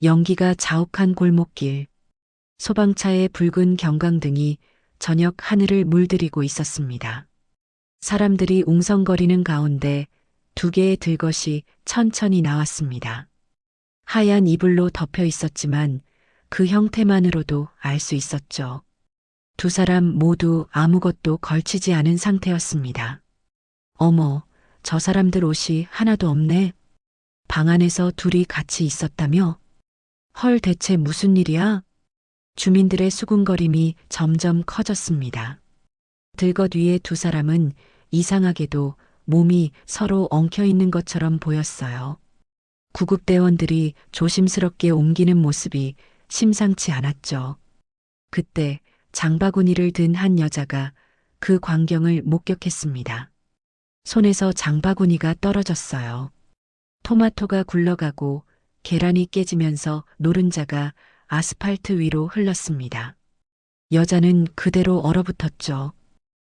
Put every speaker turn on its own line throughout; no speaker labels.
연기가 자욱한 골목길, 소방차의 붉은 경광등이 저녁 하늘을 물들이고 있었습니다. 사람들이 웅성거리는 가운데 두 개의 들것이 천천히 나왔습니다. 하얀 이불로 덮여 있었지만 그 형태만으로도 알 수 있었죠. 두 사람 모두 아무것도 걸치지 않은 상태였습니다. 어머, 저 사람들 옷이 하나도 없네. 방 안에서 둘이 같이 있었다며? 헐, 대체 무슨 일이야? 주민들의 수군거림이 점점 커졌습니다. 들것 위에 두 사람은 이상하게도 몸이 서로 엉켜 있는 것처럼 보였어요. 구급대원들이 조심스럽게 옮기는 모습이 심상치 않았죠. 그때 장바구니를 든 한 여자가 그 광경을 목격했습니다. 손에서 장바구니가 떨어졌어요. 토마토가 굴러가고 계란이 깨지면서 노른자가 아스팔트 위로 흘렀습니다. 여자는 그대로 얼어붙었죠.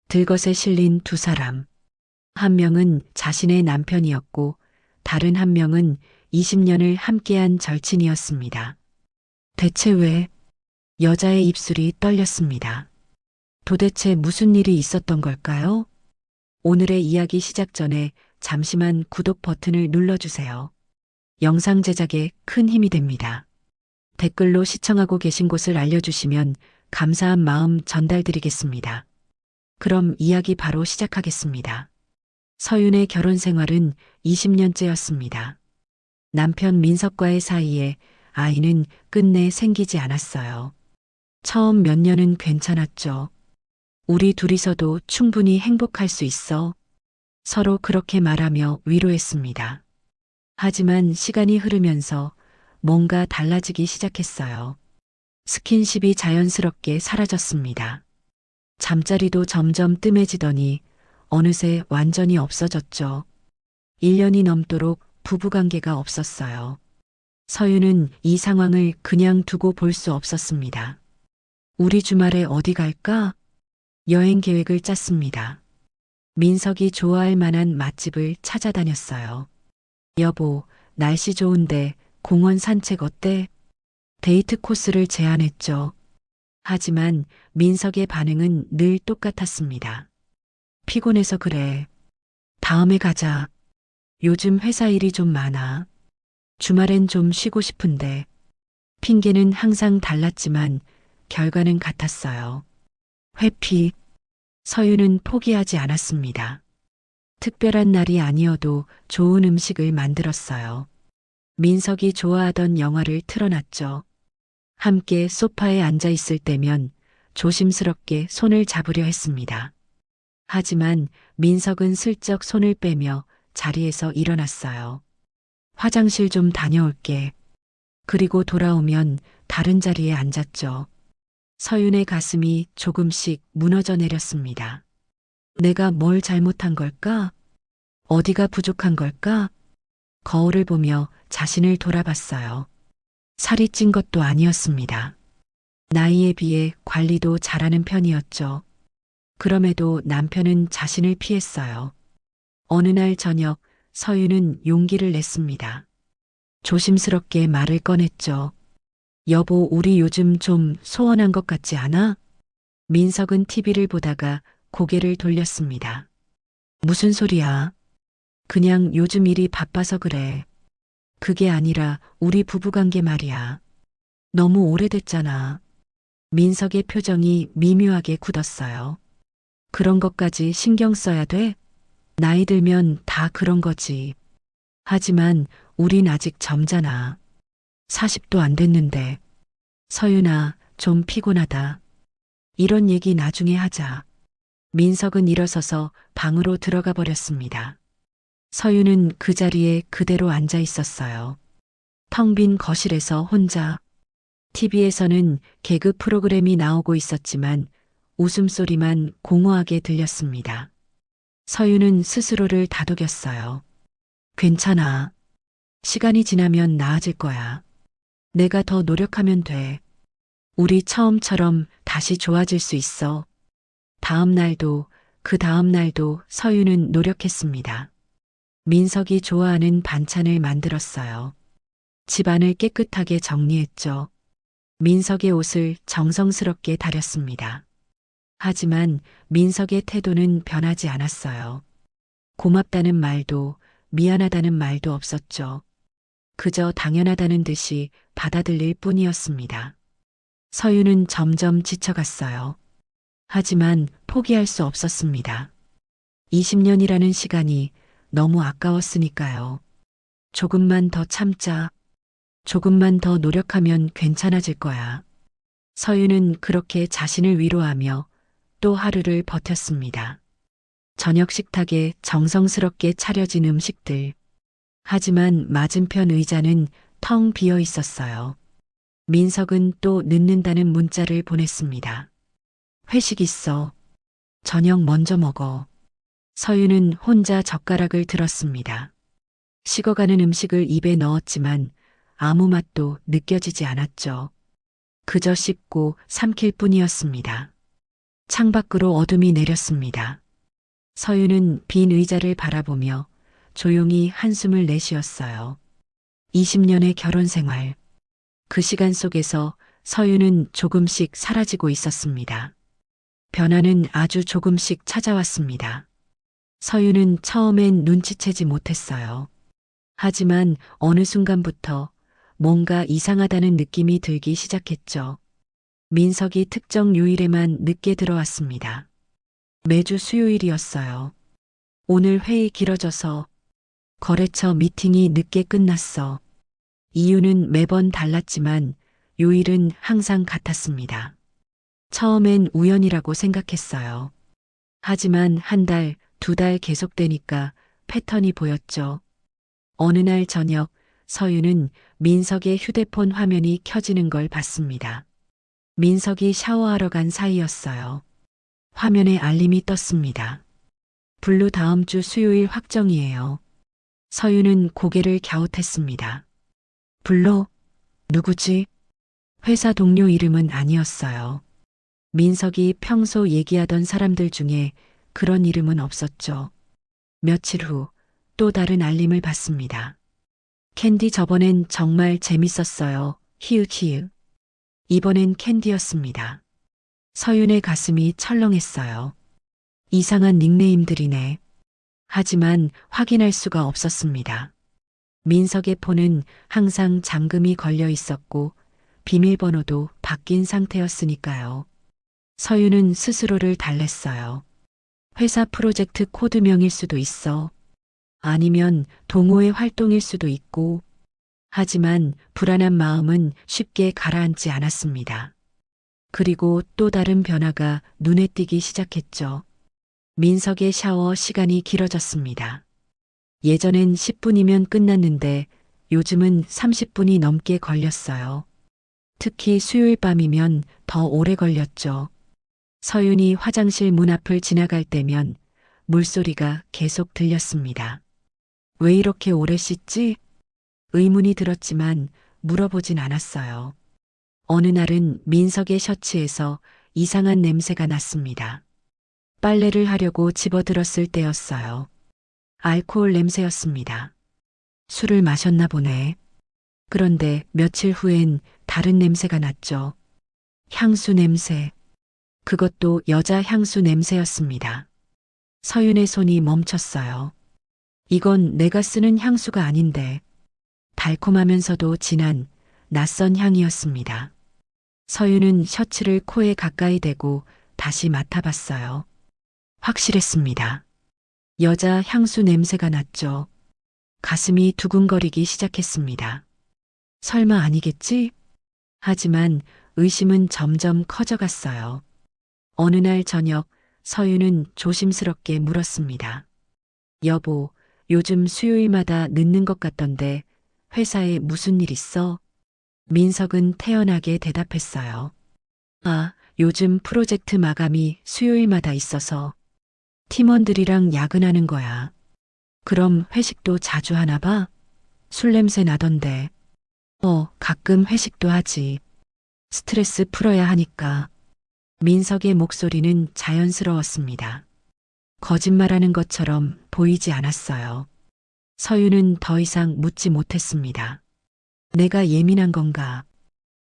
들것에 실린 두 사람. 한 명은 자신의 남편이었고 다른 한 명은 20년을 함께한 절친이었습니다. 대체 왜? 여자의 입술이 떨렸습니다. 도대체 무슨 일이 있었던 걸까요? 오늘의 이야기 시작 전에 잠시만 구독 버튼을 눌러주세요. 영상 제작에 큰 힘이 됩니다. 댓글로 시청하고 계신 곳을 알려주시면 감사한 마음 전달드리겠습니다. 그럼 이야기 바로 시작하겠습니다. 서윤의 결혼 생활은 20년째였습니다. 남편 민석과의 사이에 아이는 끝내 생기지 않았어요. 처음 몇 년은 괜찮았죠. 우리 둘이서도 충분히 행복할 수 있어. 서로 그렇게 말하며 위로했습니다. 하지만 시간이 흐르면서 뭔가 달라지기 시작했어요. 스킨십이 자연스럽게 사라졌습니다. 잠자리도 점점 뜸해지더니 어느새 완전히 없어졌죠. 1년이 넘도록 부부관계가 없었어요. 서윤은 이 상황을 그냥 두고 볼 수 없었습니다. 우리 주말에 어디 갈까? 여행 계획을 짰습니다. 민석이 좋아할 만한 맛집을 찾아다녔어요. 여보, 날씨 좋은데 공원 산책 어때? 데이트 코스를 제안했죠. 하지만 민석의 반응은 늘 똑같았습니다. 피곤해서 그래. 다음에 가자. 요즘 회사 일이 좀 많아. 주말엔 좀 쉬고 싶은데. 핑계는 항상 달랐지만 결과는 같았어요. 회피. 서윤은 포기하지 않았습니다. 특별한 날이 아니어도 좋은 음식을 만들었어요. 민석이 좋아하던 영화를 틀어놨죠. 함께 소파에 앉아 있을 때면 조심스럽게 손을 잡으려 했습니다. 하지만 민석은 슬쩍 손을 빼며 자리에서 일어났어요. 화장실 좀 다녀올게. 그리고 돌아오면 다른 자리에 앉았죠. 서윤의 가슴이 조금씩 무너져 내렸습니다. 내가 뭘 잘못한 걸까? 어디가 부족한 걸까? 거울을 보며 자신을 돌아봤어요. 살이 찐 것도 아니었습니다. 나이에 비해 관리도 잘하는 편이었죠. 그럼에도 남편은 자신을 피했어요. 어느 날 저녁 서윤은 용기를 냈습니다. 조심스럽게 말을 꺼냈죠. 여보, 우리 요즘 좀 소원한 것 같지 않아? 민석은 TV를 보다가 고개를 돌렸습니다. 무슨 소리야? 그냥 요즘 일이 바빠서 그래. 그게 아니라 우리 부부관계 말이야. 너무 오래됐잖아. 민석의 표정이 미묘하게 굳었어요. 그런 것까지 신경 써야 돼? 나이 들면 다 그런 거지. 하지만 우린 아직 젊잖아. 40도 안 됐는데. 서윤아, 좀 피곤하다. 이런 얘기 나중에 하자. 민석은 일어서서 방으로 들어가 버렸습니다. 서윤은 그 자리에 그대로 앉아 있었어요. 텅 빈 거실에서 혼자. TV에서는 개그 프로그램이 나오고 있었지만 웃음소리만 공허하게 들렸습니다. 서윤은 스스로를 다독였어요. 괜찮아. 시간이 지나면 나아질 거야. 내가 더 노력하면 돼. 우리 처음처럼 다시 좋아질 수 있어. 다음 날도 그 다음 날도 서윤은 노력했습니다. 민석이 좋아하는 반찬을 만들었어요. 집안을 깨끗하게 정리했죠. 민석의 옷을 정성스럽게 다렸습니다. 하지만 민석의 태도는 변하지 않았어요. 고맙다는 말도 미안하다는 말도 없었죠. 그저 당연하다는 듯이 받아들일 뿐이었습니다. 서유는 점점 지쳐갔어요. 하지만 포기할 수 없었습니다. 20년이라는 시간이 너무 아까웠으니까요. 조금만 더 참자. 조금만 더 노력하면 괜찮아질 거야. 서유는 그렇게 자신을 위로하며 또 하루를 버텼습니다. 저녁 식탁에 정성스럽게 차려진 음식들. 하지만 맞은편 의자는 텅 비어 있었어요. 민석은 또 늦는다는 문자를 보냈습니다. 회식 있어. 저녁 먼저 먹어. 서유는 혼자 젓가락을 들었습니다. 식어가는 음식을 입에 넣었지만 아무 맛도 느껴지지 않았죠. 그저 씹고 삼킬 뿐이었습니다. 창밖으로 어둠이 내렸습니다. 서유는 빈 의자를 바라보며 조용히 한숨을 내쉬었어요. 20년의 결혼 생활. 그 시간 속에서 서유는 조금씩 사라지고 있었습니다. 변화는 아주 조금씩 찾아왔습니다. 서유는 처음엔 눈치채지 못했어요. 하지만 어느 순간부터 뭔가 이상하다는 느낌이 들기 시작했죠. 민석이 특정 요일에만 늦게 들어왔습니다. 매주 수요일이었어요. 오늘 회의 길어져서 거래처 미팅이 늦게 끝났어. 이유는 매번 달랐지만 요일은 항상 같았습니다. 처음엔 우연이라고 생각했어요. 하지만 한 달, 두 달 계속되니까 패턴이 보였죠. 어느 날 저녁 서유는 민석의 휴대폰 화면이 켜지는 걸 봤습니다. 민석이 샤워하러 간 사이였어요. 화면에 알림이 떴습니다. 블루 다음 주 수요일 확정이에요. 서유는 고개를 갸웃했습니다. 블루? 누구지? 회사 동료 이름은 아니었어요. 민석이 평소 얘기하던 사람들 중에 그런 이름은 없었죠. 며칠 후 또 다른 알림을 받습니다. 캔디 저번엔 정말 재밌었어요. 히읗히읗. 이번엔 캔디였습니다. 서윤의 가슴이 철렁했어요. 이상한 닉네임들이네. 하지만 확인할 수가 없었습니다. 민석의 폰은 항상 잠금이 걸려 있었고 비밀번호도 바뀐 상태였으니까요. 서윤은 스스로를 달랬어요. 회사 프로젝트 코드명일 수도 있어. 아니면 동호회 활동일 수도 있고. 하지만 불안한 마음은 쉽게 가라앉지 않았습니다. 그리고 또 다른 변화가 눈에 띄기 시작했죠. 민석의 샤워 시간이 길어졌습니다. 예전엔 10분이면 끝났는데 요즘은 30분이 넘게 걸렸어요. 특히 수요일 밤이면 더 오래 걸렸죠. 서윤이 화장실 문 앞을 지나갈 때면 물소리가 계속 들렸습니다. 왜 이렇게 오래 씻지? 의문이 들었지만 물어보진 않았어요. 어느 날은 민석의 셔츠에서 이상한 냄새가 났습니다. 빨래를 하려고 집어들었을 때였어요. 알코올 냄새였습니다. 술을 마셨나 보네. 그런데 며칠 후엔 다른 냄새가 났죠. 향수 냄새. 그것도 여자 향수 냄새였습니다. 서윤의 손이 멈췄어요. 이건 내가 쓰는 향수가 아닌데. 달콤하면서도 진한 낯선 향이었습니다. 서윤은 셔츠를 코에 가까이 대고 다시 맡아봤어요. 확실했습니다. 여자 향수 냄새가 났죠. 가슴이 두근거리기 시작했습니다. 설마 아니겠지? 하지만 의심은 점점 커져갔어요. 어느 날 저녁 서윤은 조심스럽게 물었습니다. 여보, 요즘 수요일마다 늦는 것 같던데 회사에 무슨 일 있어? 민석은 태연하게 대답했어요. 아, 요즘 프로젝트 마감이 수요일마다 있어서 팀원들이랑 야근하는 거야. 그럼 회식도 자주 하나 봐? 술 냄새 나던데. 가끔 회식도 하지. 스트레스 풀어야 하니까. 민석의 목소리는 자연스러웠습니다. 거짓말하는 것처럼 보이지 않았어요. 서윤은 더 이상 묻지 못했습니다. 내가 예민한 건가?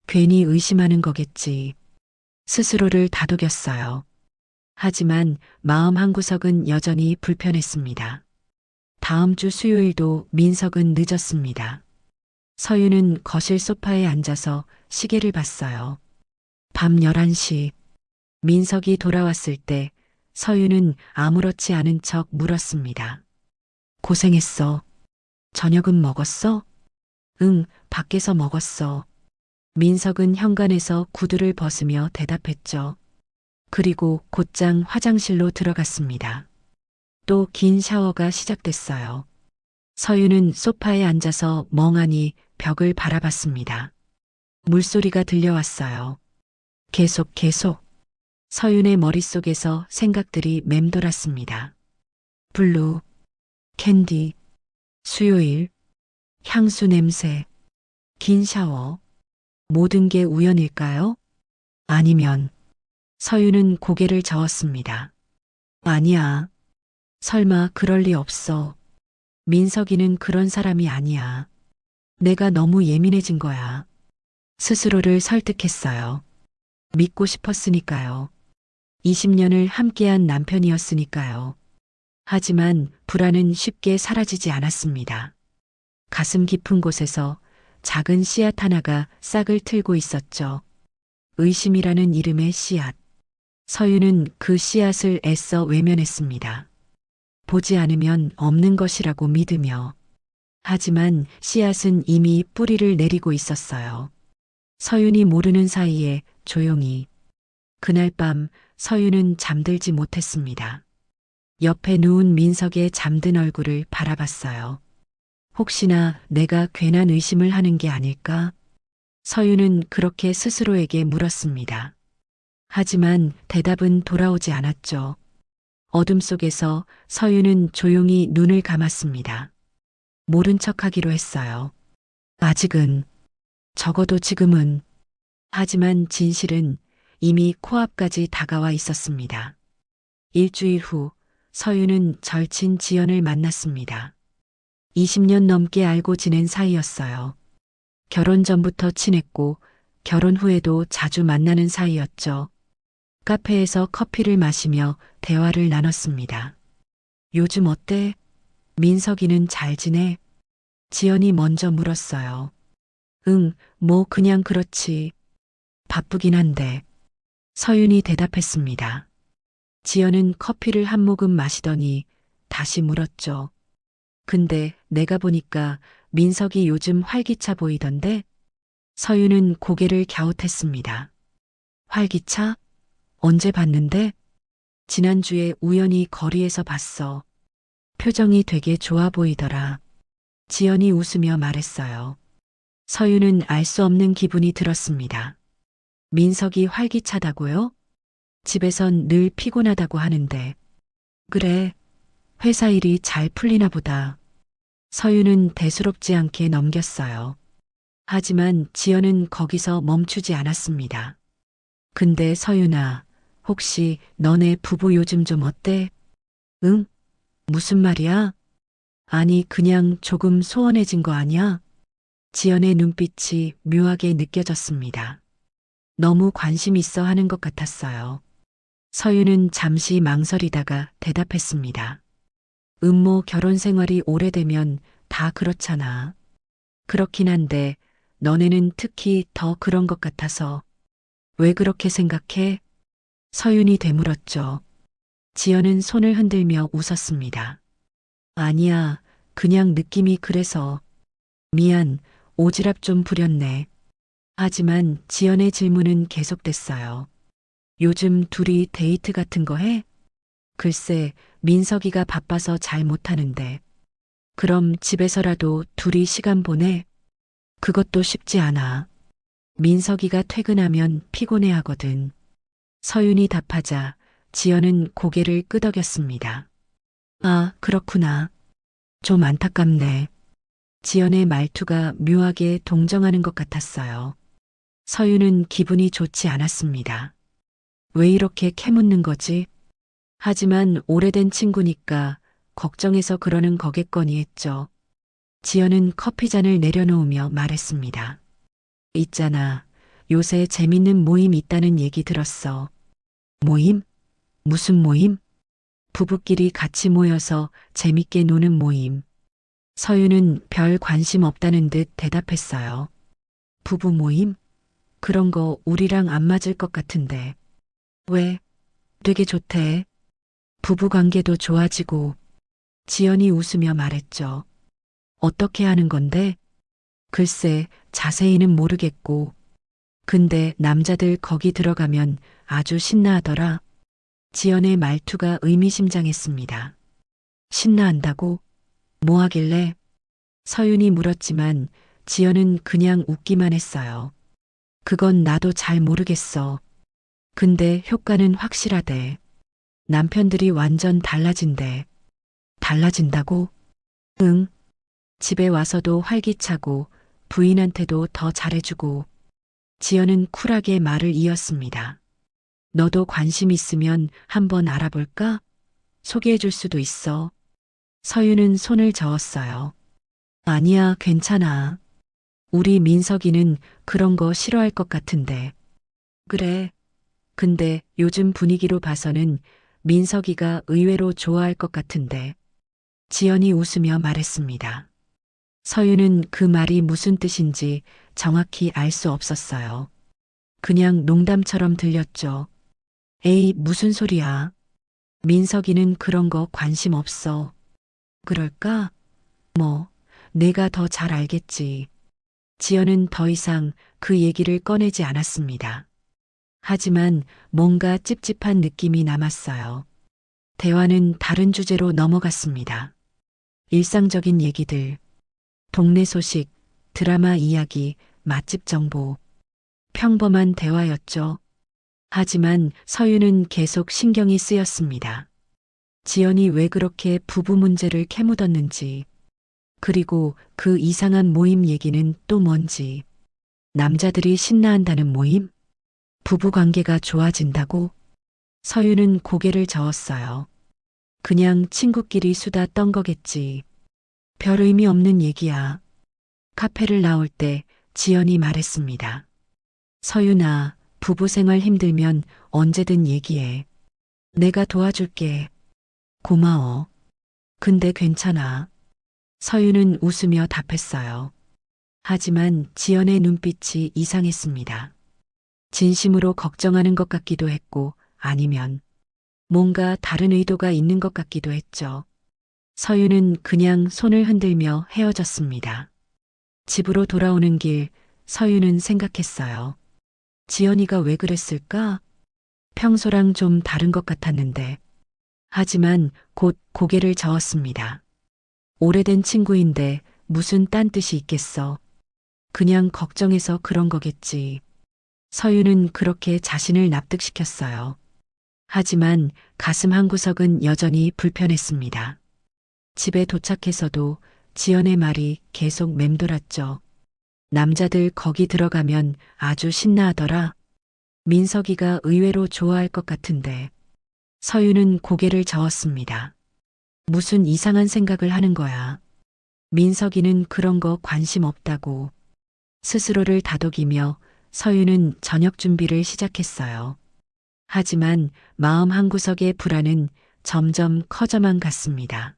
괜히 의심하는 거겠지. 스스로를 다독였어요. 하지만 마음 한구석은 여전히 불편했습니다. 다음 주 수요일도 민석은 늦었습니다. 서유는 거실 소파에 앉아서 시계를 봤어요. 밤 11시. 민석이 돌아왔을 때 서유는 아무렇지 않은 척 물었습니다. 고생했어. 저녁은 먹었어? 응, 밖에서 먹었어. 민석은 현관에서 구두를 벗으며 대답했죠. 그리고 곧장 화장실로 들어갔습니다. 또 긴 샤워가 시작됐어요. 서유는 소파에 앉아서 멍하니 벽을 바라봤습니다. 물소리가 들려왔어요. 계속. 서윤의 머릿속에서 생각들이 맴돌았습니다. 블루, 캔디, 수요일, 향수 냄새, 긴 샤워. 모든 게 우연일까요? 아니면 서윤은 고개를 저었습니다. 아니야. 설마 그럴 리 없어. 민석이는 그런 사람이 아니야. 내가 너무 예민해진 거야. 스스로를 설득했어요. 믿고 싶었으니까요. 20년을 함께한 남편이었으니까요. 하지만 불안은 쉽게 사라지지 않았습니다. 가슴 깊은 곳에서 작은 씨앗 하나가 싹을 틀고 있었죠. 의심이라는 이름의 씨앗. 서유는 그 씨앗을 애써 외면했습니다. 보지 않으면 없는 것이라고 믿으며. 하지만 씨앗은 이미 뿌리를 내리고 있었어요. 서윤이 모르는 사이에 조용히. 그날 밤 서윤은 잠들지 못했습니다. 옆에 누운 민석의 잠든 얼굴을 바라봤어요. 혹시나 내가 괜한 의심을 하는 게 아닐까? 서윤은 그렇게 스스로에게 물었습니다. 하지만 대답은 돌아오지 않았죠. 어둠 속에서 서윤은 조용히 눈을 감았습니다. 모른 척하기로 했어요. 아직은, 적어도 지금은. 하지만 진실은 이미 코앞까지 다가와 있었습니다. 일주일 후 서윤은 절친 지연을 만났습니다. 20년 넘게 알고 지낸 사이였어요. 결혼 전부터 친했고 결혼 후에도 자주 만나는 사이였죠. 카페에서 커피를 마시며 대화를 나눴습니다. 요즘 어때? 민석이는 잘 지내? 지연이 먼저 물었어요. 응, 뭐 그냥 그렇지. 바쁘긴 한데. 서윤이 대답했습니다. 지연은 커피를 한 모금 마시더니 다시 물었죠. 근데 내가 보니까 민석이 요즘 활기차 보이던데? 서윤은 고개를 갸웃했습니다. 활기차? 언제 봤는데? 지난주에 우연히 거리에서 봤어. 표정이 되게 좋아 보이더라. 지연이 웃으며 말했어요. 서윤은 알 수 없는 기분이 들었습니다. 민석이 활기차다고요? 집에선 늘 피곤하다고 하는데. 그래, 회사 일이 잘 풀리나 보다. 서윤은 대수롭지 않게 넘겼어요. 하지만 지연은 거기서 멈추지 않았습니다. 근데 서윤아, 혹시 너네 부부 요즘 좀 어때? 응? 무슨 말이야? 아니, 그냥 조금 소원해진 거 아니야? 지연의 눈빛이 묘하게 느껴졌습니다. 너무 관심 있어 하는 것 같았어요. 서윤은 잠시 망설이다가 대답했습니다. 음모 결혼 생활이 오래되면 다 그렇잖아. 그렇긴 한데 너네는 특히 더 그런 것 같아서. 왜 그렇게 생각해? 서윤이 되물었죠. 지연은 손을 흔들며 웃었습니다. 아니야, 그냥 느낌이 그래서. 미안, 오지랖 좀 부렸네. 하지만 지연의 질문은 계속됐어요. 요즘 둘이 데이트 같은 거 해? 글쎄, 민석이가 바빠서 잘 못하는데. 그럼 집에서라도 둘이 시간 보내? 그것도 쉽지 않아. 민석이가 퇴근하면 피곤해 하거든. 서윤이 답하자 지연은 고개를 끄덕였습니다. 아, 그렇구나. 좀 안타깝네. 지연의 말투가 묘하게 동정하는 것 같았어요. 서윤은 기분이 좋지 않았습니다. 왜 이렇게 캐묻는 거지? 하지만 오래된 친구니까 걱정해서 그러는 거겠거니 했죠. 지연은 커피잔을 내려놓으며 말했습니다. 있잖아. 요새 재밌는 모임 있다는 얘기 들었어. 모임? 무슨 모임? 부부끼리 같이 모여서 재밌게 노는 모임. 서윤은 별 관심 없다는 듯 대답했어요. 부부 모임? 그런 거 우리랑 안 맞을 것 같은데. 왜? 되게 좋대. 부부 관계도 좋아지고. 지연이 웃으며 말했죠. 어떻게 하는 건데? 글쎄, 자세히는 모르겠고. 근데 남자들 거기 들어가면 아주 신나하더라. 지연의 말투가 의미심장했습니다. 신나한다고? 뭐 하길래? 서윤이 물었지만 지연은 그냥 웃기만 했어요. 그건 나도 잘 모르겠어. 근데 효과는 확실하대. 남편들이 완전 달라진대. 달라진다고? 응. 집에 와서도 활기차고 부인한테도 더 잘해주고. 지연은 쿨하게 말을 이었습니다. 너도 관심 있으면 한번 알아볼까? 소개해줄 수도 있어. 서윤은 손을 저었어요. 아니야, 괜찮아. 우리 민석이는 그런 거 싫어할 것 같은데. 그래. 근데 요즘 분위기로 봐서는 민석이가 의외로 좋아할 것 같은데. 지연이 웃으며 말했습니다. 서윤은 그 말이 무슨 뜻인지 정확히 알 수 없었어요. 그냥 농담처럼 들렸죠. 에이, 무슨 소리야. 민석이는 그런 거 관심 없어. 그럴까? 뭐, 내가 더 잘 알겠지. 지연은 더 이상 그 얘기를 꺼내지 않았습니다. 하지만 뭔가 찝찝한 느낌이 남았어요. 대화는 다른 주제로 넘어갔습니다. 일상적인 얘기들, 동네 소식, 드라마 이야기, 맛집 정보. 평범한 대화였죠. 하지만 서윤은 계속 신경이 쓰였습니다. 지연이 왜 그렇게 부부 문제를 캐묻었는지, 그리고 그 이상한 모임 얘기는 또 뭔지. 남자들이 신나한다는 모임? 부부 관계가 좋아진다고? 서윤은 고개를 저었어요. 그냥 친구끼리 수다 떤 거겠지. 별 의미 없는 얘기야. 카페를 나올 때 지연이 말했습니다. 서윤아, 부부 생활 힘들면 언제든 얘기해. 내가 도와줄게. 고마워. 근데 괜찮아. 서윤은 웃으며 답했어요. 하지만 지연의 눈빛이 이상했습니다. 진심으로 걱정하는 것 같기도 했고, 아니면 뭔가 다른 의도가 있는 것 같기도 했죠. 서윤은 그냥 손을 흔들며 헤어졌습니다. 집으로 돌아오는 길, 서윤은 생각했어요. 지연이가 왜 그랬을까? 평소랑 좀 다른 것 같았는데. 하지만 곧 고개를 저었습니다. 오래된 친구인데 무슨 딴 뜻이 있겠어. 그냥 걱정해서 그런 거겠지. 서윤은 그렇게 자신을 납득시켰어요. 하지만 가슴 한구석은 여전히 불편했습니다. 집에 도착해서도 지연의 말이 계속 맴돌았죠. 남자들 거기 들어가면 아주 신나하더라. 민석이가 의외로 좋아할 것 같은데. 서윤은 고개를 저었습니다. 무슨 이상한 생각을 하는 거야. 민석이는 그런 거 관심 없다고. 스스로를 다독이며 서윤은 저녁 준비를 시작했어요. 하지만 마음 한구석의 불안은 점점 커져만 갔습니다.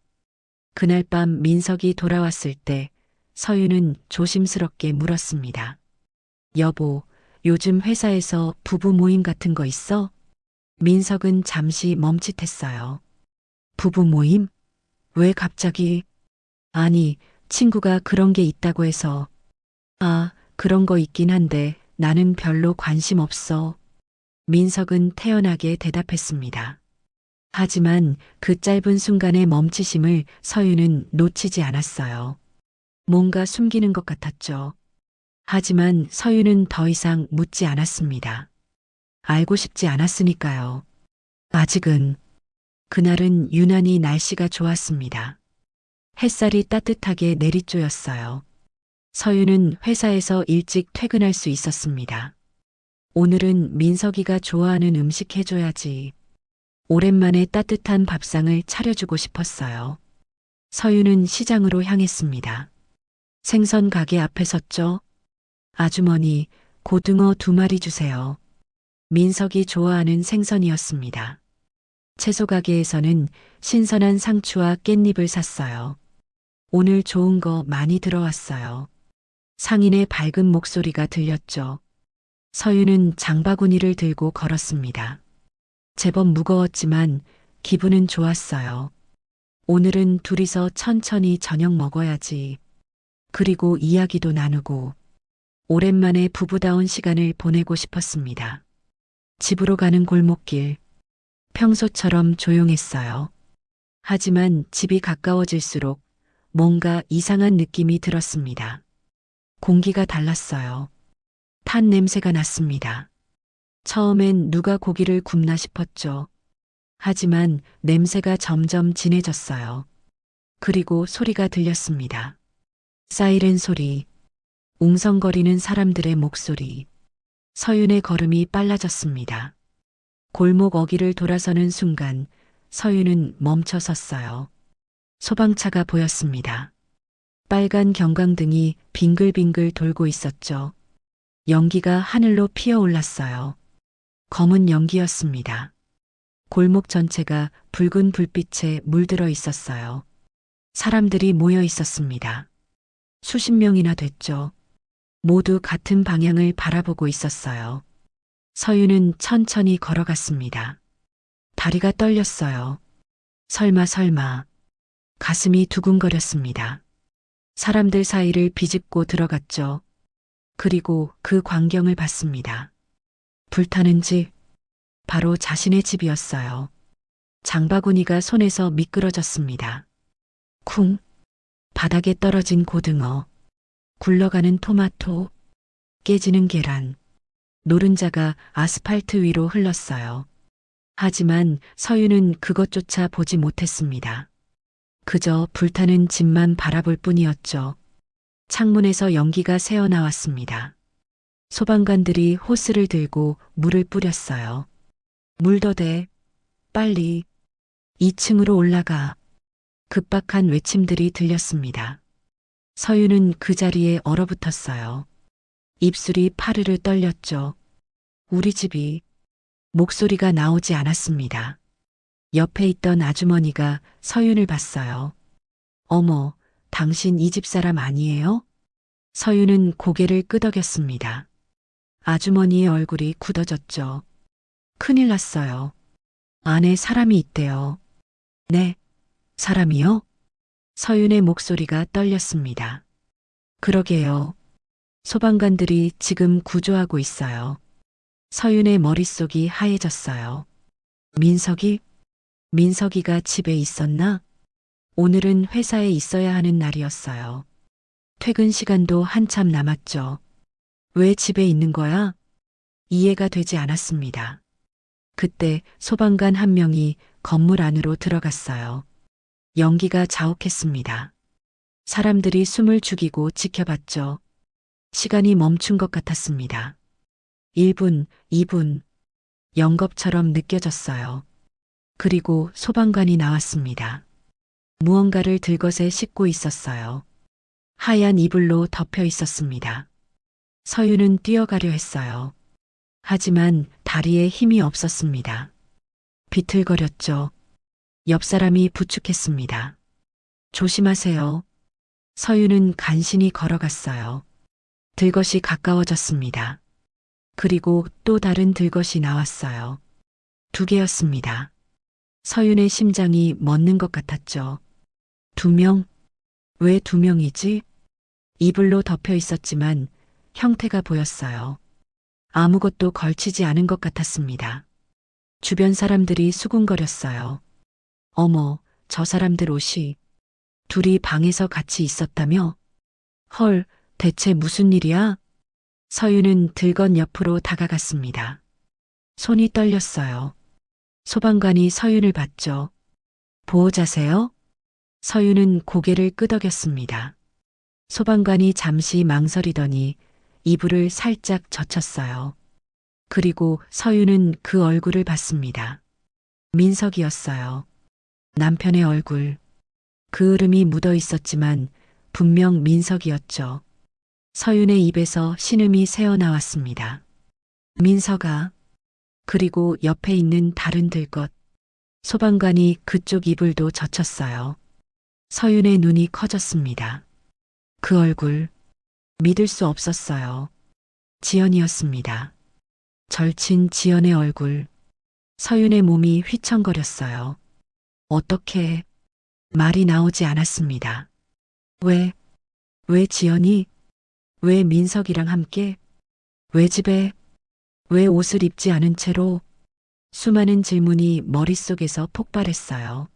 그날 밤 민석이 돌아왔을 때 서윤은 조심스럽게 물었습니다. 여보, 요즘 회사에서 부부 모임 같은 거 있어? 민석은 잠시 멈칫했어요. 부부 모임? 왜 갑자기? 아니, 친구가 그런 게 있다고 해서. 아, 그런 거 있긴 한데 나는 별로 관심 없어. 민석은 태연하게 대답했습니다. 하지만 그 짧은 순간의 멈칫임을 서윤은 놓치지 않았어요. 뭔가 숨기는 것 같았죠. 하지만 서윤은 더 이상 묻지 않았습니다. 알고 싶지 않았으니까요. 아직은. 그날은 유난히 날씨가 좋았습니다. 햇살이 따뜻하게 내리쬐었어요. 서윤은 회사에서 일찍 퇴근할 수 있었습니다. 오늘은 민석이가 좋아하는 음식 해줘야지. 오랜만에 따뜻한 밥상을 차려주고 싶었어요. 서윤은 시장으로 향했습니다. 생선 가게 앞에 섰죠. 아주머니, 고등어 2마리 주세요. 민석이 좋아하는 생선이었습니다. 채소 가게에서는 신선한 상추와 깻잎을 샀어요. 오늘 좋은 거 많이 들어왔어요. 상인의 밝은 목소리가 들렸죠. 서윤은 장바구니를 들고 걸었습니다. 제법 무거웠지만 기분은 좋았어요. 오늘은 둘이서 천천히 저녁 먹어야지. 그리고 이야기도 나누고 오랜만에 부부다운 시간을 보내고 싶었습니다. 집으로 가는 골목길. 평소처럼 조용했어요. 하지만 집이 가까워질수록 뭔가 이상한 느낌이 들었습니다. 공기가 달랐어요. 탄 냄새가 났습니다. 처음엔 누가 고기를 굽나 싶었죠. 하지만 냄새가 점점 진해졌어요. 그리고 소리가 들렸습니다. 사이렌 소리, 웅성거리는 사람들의 목소리. 서윤의 걸음이 빨라졌습니다. 골목 어귀를 돌아서는 순간 서윤은 멈춰 섰어요. 소방차가 보였습니다. 빨간 경광등이 빙글빙글 돌고 있었죠. 연기가 하늘로 피어올랐어요. 검은 연기였습니다. 골목 전체가 붉은 불빛에 물들어 있었어요. 사람들이 모여 있었습니다. 수십 명이나 됐죠. 모두 같은 방향을 바라보고 있었어요. 서윤은 천천히 걸어갔습니다. 다리가 떨렸어요. 설마. 가슴이 두근거렸습니다. 사람들 사이를 비집고 들어갔죠. 그리고 그 광경을 봤습니다. 불타는 집, 바로 자신의 집이었어요. 장바구니가 손에서 미끄러졌습니다. 쿵, 바닥에 떨어진 고등어, 굴러가는 토마토, 깨지는 계란, 노른자가 아스팔트 위로 흘렀어요. 하지만 서윤은 그것조차 보지 못했습니다. 그저 불타는 집만 바라볼 뿐이었죠. 창문에서 연기가 새어나왔습니다. 소방관들이 호스를 들고 물을 뿌렸어요. 물 더 대, 빨리, 2층으로 올라가. 급박한 외침들이 들렸습니다. 서윤은 그 자리에 얼어붙었어요. 입술이 파르르 떨렸죠. 우리 집이. 목소리가 나오지 않았습니다. 옆에 있던 아주머니가 서윤을 봤어요. 어머, 당신 이 집 사람 아니에요? 서윤은 고개를 끄덕였습니다. 아주머니의 얼굴이 굳어졌죠. 큰일 났어요. 안에 사람이 있대요. 네, 사람이요? 서윤의 목소리가 떨렸습니다. 그러게요. 소방관들이 지금 구조하고 있어요. 서윤의 머릿속이 하얘졌어요. 민석이가 집에 있었나? 오늘은 회사에 있어야 하는 날이었어요. 퇴근 시간도 한참 남았죠. 왜 집에 있는 거야? 이해가 되지 않았습니다. 그때 소방관 한 명이 건물 안으로 들어갔어요. 연기가 자욱했습니다. 사람들이 숨을 죽이고 지켜봤죠. 시간이 멈춘 것 같았습니다. 1분, 2분, 영겁처럼 느껴졌어요. 그리고 소방관이 나왔습니다. 무언가를 들것에 싣고 있었어요. 하얀 이불로 덮여 있었습니다. 서윤은 뛰어가려 했어요. 하지만 다리에 힘이 없었습니다. 비틀거렸죠. 옆 사람이 부축했습니다. 조심하세요. 서윤은 간신히 걸어갔어요. 들것이 가까워졌습니다. 그리고 또 다른 들것이 나왔어요. 2개였습니다. 서윤의 심장이 멎는 것 같았죠. 2명? 왜 2명이지? 이불로 덮여 있었지만 형태가 보였어요. 아무것도 걸치지 않은 것 같았습니다. 주변 사람들이 수군거렸어요. 어머, 저 사람들 옷이. 둘이 방에서 같이 있었다며? 헐, 대체 무슨 일이야? 서윤은 들건 옆으로 다가갔습니다. 손이 떨렸어요. 소방관이 서윤을 봤죠. 보호자세요? 서윤은 고개를 끄덕였습니다. 소방관이 잠시 망설이더니 이불을 살짝 젖혔어요. 그리고 서윤은 그 얼굴을 봤습니다. 민석이었어요. 남편의 얼굴. 그 으름이 묻어 있었지만 분명 민석이었죠. 서윤의 입에서 신음이 새어나왔습니다. 민석아. 그리고 옆에 있는 다른 들것. 소방관이 그쪽 이불도 젖혔어요. 서윤의 눈이 커졌습니다. 그 얼굴, 믿을 수 없었어요. 지연이었습니다. 절친 지연의 얼굴. 서윤의 몸이 휘청거렸어요. 어떻게, 말이 나오지 않았습니다. 왜 지연이? 왜 민석이랑 함께? 왜 집에? 왜 옷을 입지 않은 채로? 수많은 질문이 머릿속에서 폭발했어요.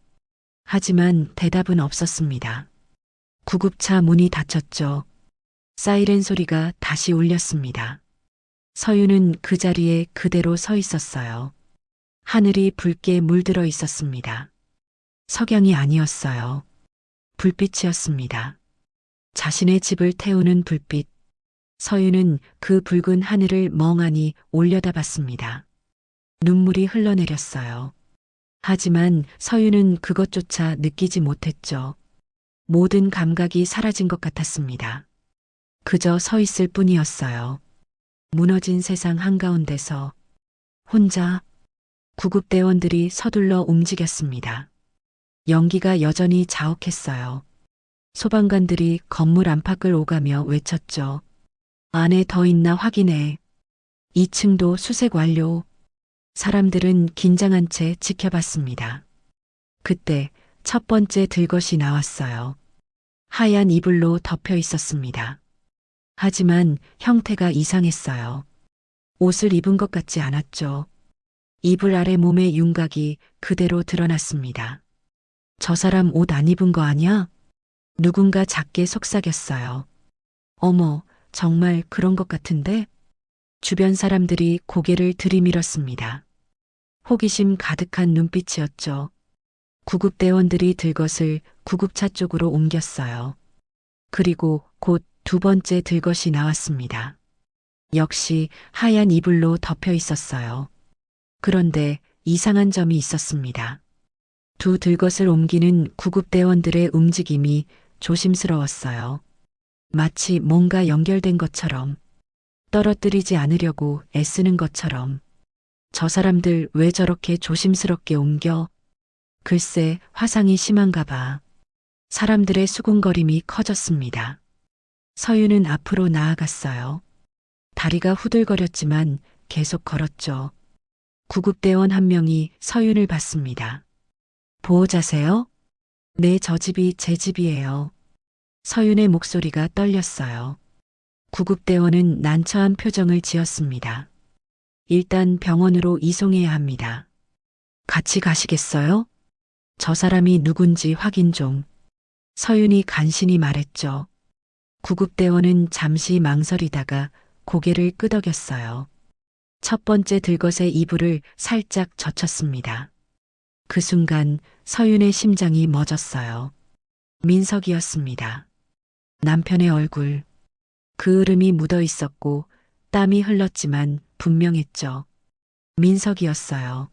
하지만 대답은 없었습니다. 구급차 문이 닫혔죠. 사이렌 소리가 다시 울렸습니다. 서윤은 그 자리에 그대로 서 있었어요. 하늘이 붉게 물들어 있었습니다. 석양이 아니었어요. 불빛이었습니다. 자신의 집을 태우는 불빛. 서윤은 그 붉은 하늘을 멍하니 올려다봤습니다. 눈물이 흘러내렸어요. 하지만 서윤은 그것조차 느끼지 못했죠. 모든 감각이 사라진 것 같았습니다. 그저 서 있을 뿐이었어요. 무너진 세상 한가운데서 혼자. 구급대원들이 서둘러 움직였습니다. 연기가 여전히 자욱했어요. 소방관들이 건물 안팎을 오가며 외쳤죠. 안에 더 있나 확인해. 2층도 수색 완료. 사람들은 긴장한 채 지켜봤습니다. 그때 첫 번째 들것이 나왔어요. 하얀 이불로 덮여 있었습니다. 하지만 형태가 이상했어요. 옷을 입은 것 같지 않았죠. 이불 아래 몸의 윤곽이 그대로 드러났습니다. 저 사람 옷 안 입은 거 아니야? 누군가 작게 속삭였어요. 어머, 정말 그런 것 같은데? 주변 사람들이 고개를 들이밀었습니다. 호기심 가득한 눈빛이었죠. 구급대원들이 들것을 구급차 쪽으로 옮겼어요. 그리고 곧 두 번째 들것이 나왔습니다. 역시 하얀 이불로 덮여 있었어요. 그런데 이상한 점이 있었습니다. 두 들것을 옮기는 구급대원들의 움직임이 조심스러웠어요. 마치 뭔가 연결된 것처럼, 떨어뜨리지 않으려고 애쓰는 것처럼. 저 사람들 왜 저렇게 조심스럽게 옮겨? 글쎄, 화상이 심한가 봐. 사람들의 수군거림이 커졌습니다. 서윤은 앞으로 나아갔어요. 다리가 후들거렸지만 계속 걸었죠. 구급대원 한 명이 서윤을 봤습니다. 보호자세요? 네, 저 집이 제 집이에요. 서윤의 목소리가 떨렸어요. 구급대원은 난처한 표정을 지었습니다. 일단 병원으로 이송해야 합니다. 같이 가시겠어요? 저 사람이 누군지 확인 좀. 서윤이 간신히 말했죠. 구급대원은 잠시 망설이다가 고개를 끄덕였어요. 첫 번째 들것의 이불을 살짝 젖혔습니다. 그 순간 서윤의 심장이 멎었어요. 민석이었습니다. 남편의 얼굴. 그 으름이 묻어 있었고 땀이 흘렀지만 분명했죠. 민석이었어요.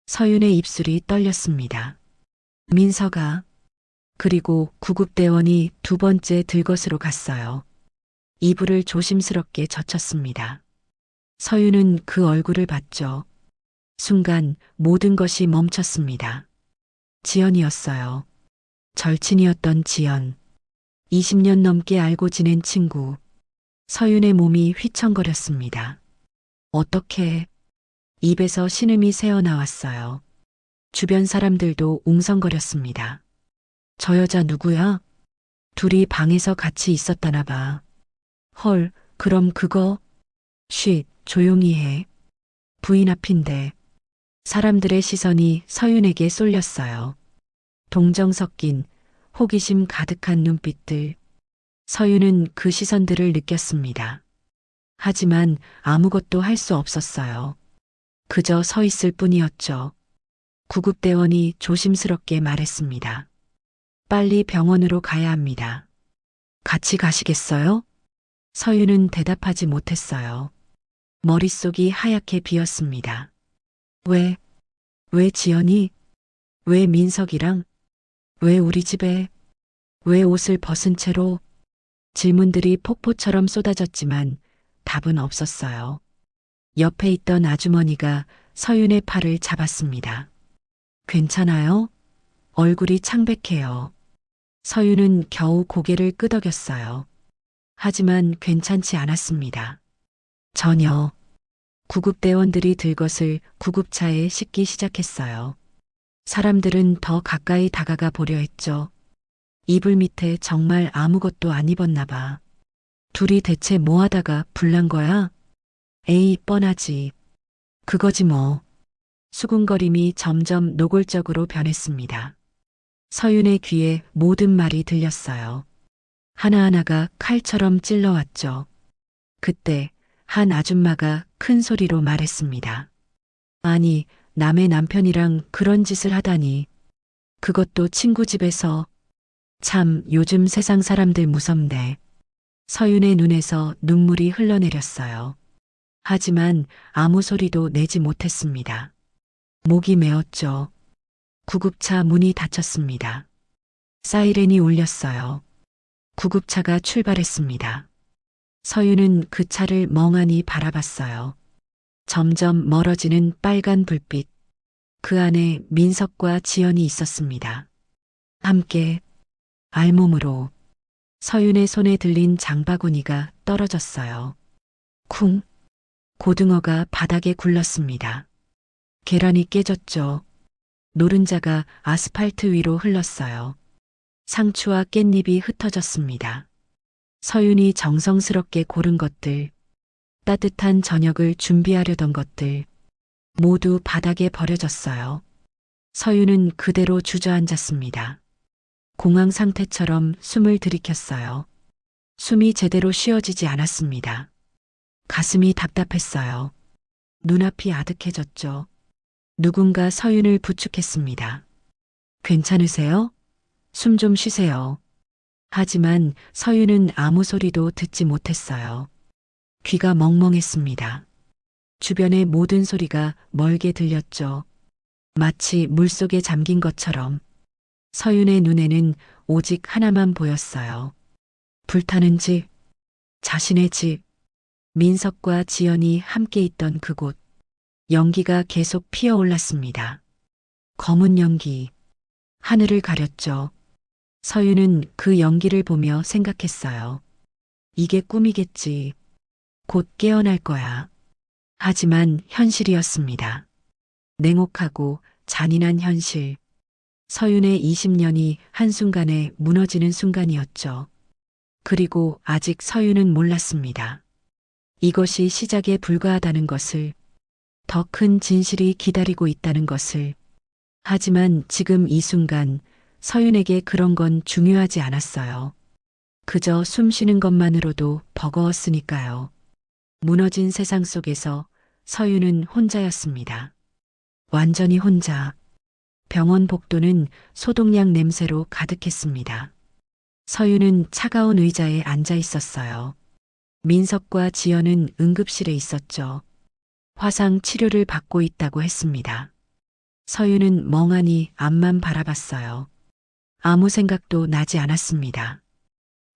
서윤의 입술이 떨렸습니다. 민석아. 그리고 구급대원이 두 번째 들것으로 갔어요. 이불을 조심스럽게 젖혔습니다. 서윤은 그 얼굴을 봤죠. 순간 모든 것이 멈췄습니다. 지연이었어요. 절친이었던 지연. 20년 넘게 알고 지낸 친구. 서윤의 몸이 휘청거렸습니다. 어떻게? 입에서 신음이 새어나왔어요. 주변 사람들도 웅성거렸습니다. 저 여자 누구야? 둘이 방에서 같이 있었다나 봐. 헐, 그럼 그거? 쉿, 조용히 해. 부인 앞인데. 사람들의 시선이 서윤에게 쏠렸어요. 동정 섞인 호기심 가득한 눈빛들. 서윤은 그 시선들을 느꼈습니다. 하지만 아무것도 할 수 없었어요. 그저 서 있을 뿐이었죠. 구급대원이 조심스럽게 말했습니다. 빨리 병원으로 가야 합니다. 같이 가시겠어요? 서윤은 대답하지 못했어요. 머릿속이 하얗게 비었습니다. 왜 지연이? 왜 민석이랑? 왜 우리 집에? 왜 옷을 벗은 채로? 질문들이 폭포처럼 쏟아졌지만 답은 없었어요. 옆에 있던 아주머니가 서윤의 팔을 잡았습니다. 괜찮아요? 얼굴이 창백해요. 서윤은 겨우 고개를 끄덕였어요. 하지만 괜찮지 않았습니다. 전혀. 구급대원들이 들것을 구급차에 싣기 시작했어요. 사람들은 더 가까이 다가가 보려 했죠. 이불 밑에 정말 아무것도 안 입었나 봐. 둘이 대체 뭐 하다가 불난 거야? 에이, 뻔하지. 그거지 뭐. 수군거림이 점점 노골적으로 변했습니다. 서윤의 귀에 모든 말이 들렸어요. 하나하나가 칼처럼 찔러왔죠. 그때 한 아줌마가 큰 소리로 말했습니다. 아니, 남의 남편이랑 그런 짓을 하다니. 그것도 친구 집에서. 참, 요즘 세상 사람들 무섭네. 서윤의 눈에서 눈물이 흘러내렸어요. 하지만 아무 소리도 내지 못했습니다. 목이 메었죠. 구급차 문이 닫혔습니다. 사이렌이 울렸어요. 구급차가 출발했습니다. 서윤은 그 차를 멍하니 바라봤어요. 점점 멀어지는 빨간 불빛. 그 안에 민석과 지연이 있었습니다. 함께 알몸으로 서윤의 손에 들린 장바구니가 떨어졌어요. 쿵. 고등어가 바닥에 굴렀습니다. 계란이 깨졌죠. 노른자가 아스팔트 위로 흘렀어요. 상추와 깻잎이 흩어졌습니다. 서윤이 정성스럽게 고른 것들, 따뜻한 저녁을 준비하려던 것들, 모두 바닥에 버려졌어요. 서윤은 그대로 주저앉았습니다. 공황 상태처럼 숨을 들이켰어요. 숨이 제대로 쉬어지지 않았습니다. 가슴이 답답했어요. 눈앞이 아득해졌죠. 누군가 서윤을 부축했습니다. 괜찮으세요? 숨 좀 쉬세요. 하지만 서윤은 아무 소리도 듣지 못했어요. 귀가 멍멍했습니다. 주변의 모든 소리가 멀게 들렸죠. 마치 물속에 잠긴 것처럼. 서윤의 눈에는 오직 하나만 보였어요. 불타는 집, 자신의 집, 민석과 지연이 함께 있던 그곳. 연기가 계속 피어올랐습니다. 검은 연기, 하늘을 가렸죠. 서윤은 그 연기를 보며 생각했어요. 이게 꿈이겠지. 곧 깨어날 거야. 하지만 현실이었습니다. 냉혹하고 잔인한 현실. 서윤의 20년이 한순간에 무너지는 순간이었죠. 그리고 아직 서윤은 몰랐습니다. 이것이 시작에 불과하다는 것을, 더 큰 진실이 기다리고 있다는 것을. 하지만 지금 이 순간 서윤에게 그런 건 중요하지 않았어요. 그저 숨 쉬는 것만으로도 버거웠으니까요. 무너진 세상 속에서 서윤은 혼자였습니다. 완전히 혼자. 병원 복도는 소독약 냄새로 가득했습니다. 서윤은 차가운 의자에 앉아 있었어요. 민석과 지연은 응급실에 있었죠. 화상 치료를 받고 있다고 했습니다. 서윤은 멍하니 앞만 바라봤어요. 아무 생각도 나지 않았습니다.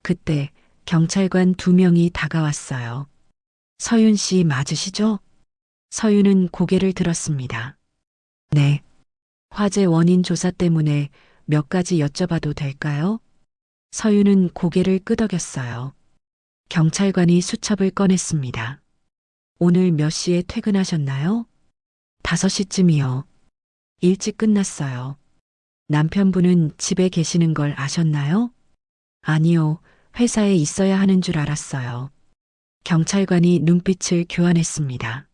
그때 경찰관 2명이 다가왔어요. 서윤 씨 맞으시죠? 서윤은 고개를 들었습니다. 네. 화재 원인 조사 때문에 몇 가지 여쭤봐도 될까요? 서윤은 고개를 끄덕였어요. 경찰관이 수첩을 꺼냈습니다. 오늘 몇 시에 퇴근하셨나요? 5시쯤이요. 일찍 끝났어요. 남편분은 집에 계시는 걸 아셨나요? 아니요. 회사에 있어야 하는 줄 알았어요. 경찰관이 눈빛을 교환했습니다.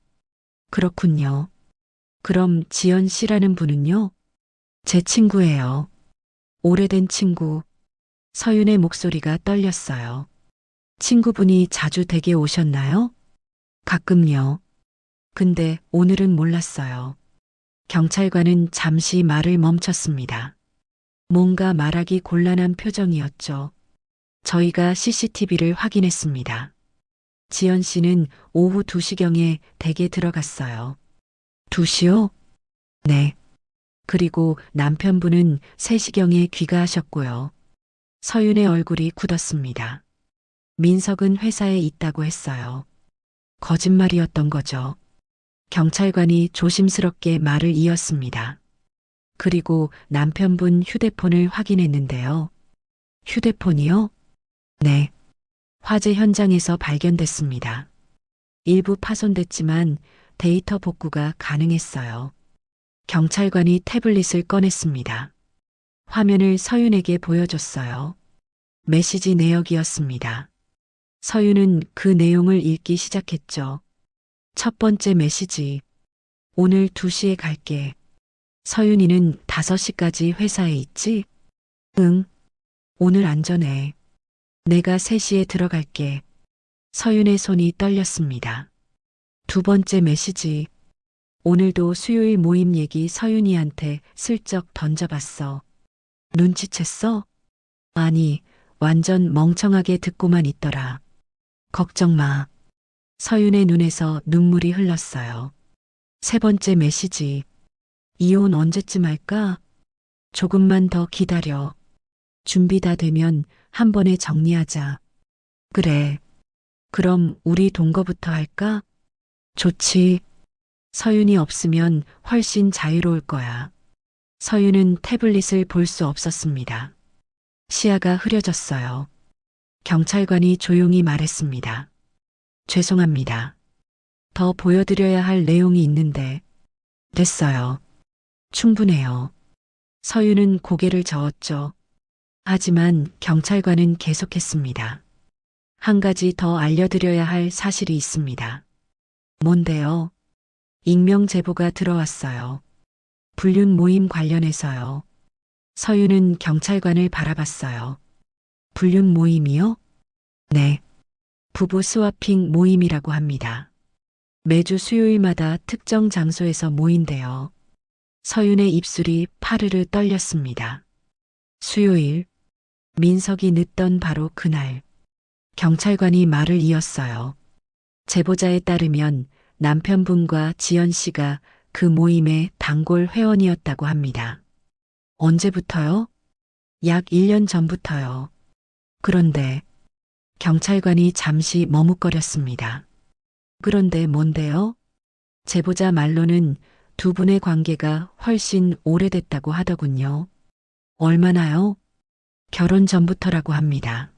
그렇군요. 그럼 지연 씨라는 분은요? 제 친구예요. 오래된 친구. 서윤의 목소리가 떨렸어요. 친구분이 자주 댁에 오셨나요? 가끔요. 근데 오늘은 몰랐어요. 경찰관은 잠시 말을 멈췄습니다. 뭔가 말하기 곤란한 표정이었죠. 저희가 CCTV를 확인했습니다. 지연 씨는 오후 2시경에 댁에 들어갔어요. 2시요? 네. 그리고 남편분은 3시경에 귀가하셨고요. 서윤의 얼굴이 굳었습니다. 민석은 회사에 있다고 했어요. 거짓말이었던 거죠. 경찰관이 조심스럽게 말을 이었습니다. 그리고 남편분 휴대폰을 확인했는데요. 휴대폰이요? 네. 화재 현장에서 발견됐습니다. 일부 파손됐지만 데이터 복구가 가능했어요. 경찰관이 태블릿을 꺼냈습니다. 화면을 서윤에게 보여줬어요. 메시지 내역이었습니다. 서윤은 그 내용을 읽기 시작했죠. 첫 번째 메시지. 오늘 2시에 갈게. 서윤이는 5시까지 회사에 있지? 응. 오늘 안전해. 내가 3시에 들어갈게. 서윤의 손이 떨렸습니다. 두 번째 메시지. 오늘도 수요일 모임 얘기 서윤이한테 슬쩍 던져봤어. 눈치챘어? 아니, 완전 멍청하게 듣고만 있더라. 걱정 마. 서윤의 눈에서 눈물이 흘렀어요. 세 번째 메시지. 이혼 언제쯤 할까? 조금만 더 기다려. 준비 다 되면 한 번에 정리하자. 그래. 그럼 우리 동거부터 할까? 좋지. 서윤이 없으면 훨씬 자유로울 거야. 서윤은 태블릿을 볼 수 없었습니다. 시야가 흐려졌어요. 경찰관이 조용히 말했습니다. 죄송합니다. 더 보여드려야 할 내용이 있는데. 됐어요. 충분해요. 서윤은 고개를 저었죠. 하지만 경찰관은 계속했습니다. 한 가지 더 알려드려야 할 사실이 있습니다. 뭔데요? 익명 제보가 들어왔어요. 불륜 모임 관련해서요. 서윤은 경찰관을 바라봤어요. 불륜 모임이요? 네. 부부 스와핑 모임이라고 합니다. 매주 수요일마다 특정 장소에서 모인대요. 서윤의 입술이 파르르 떨렸습니다. 수요일, 민석이 늦던 바로 그날, 경찰관이 말을 이었어요. 제보자에 따르면 남편분과 지연 씨가 그 모임의 단골 회원이었다고 합니다. 언제부터요? 약 1년 전부터요. 그런데 경찰관이 잠시 머뭇거렸습니다. 그런데 뭔데요? 제보자 말로는 두 분의 관계가 훨씬 오래됐다고 하더군요. 얼마나요? 결혼 전부터라고 합니다.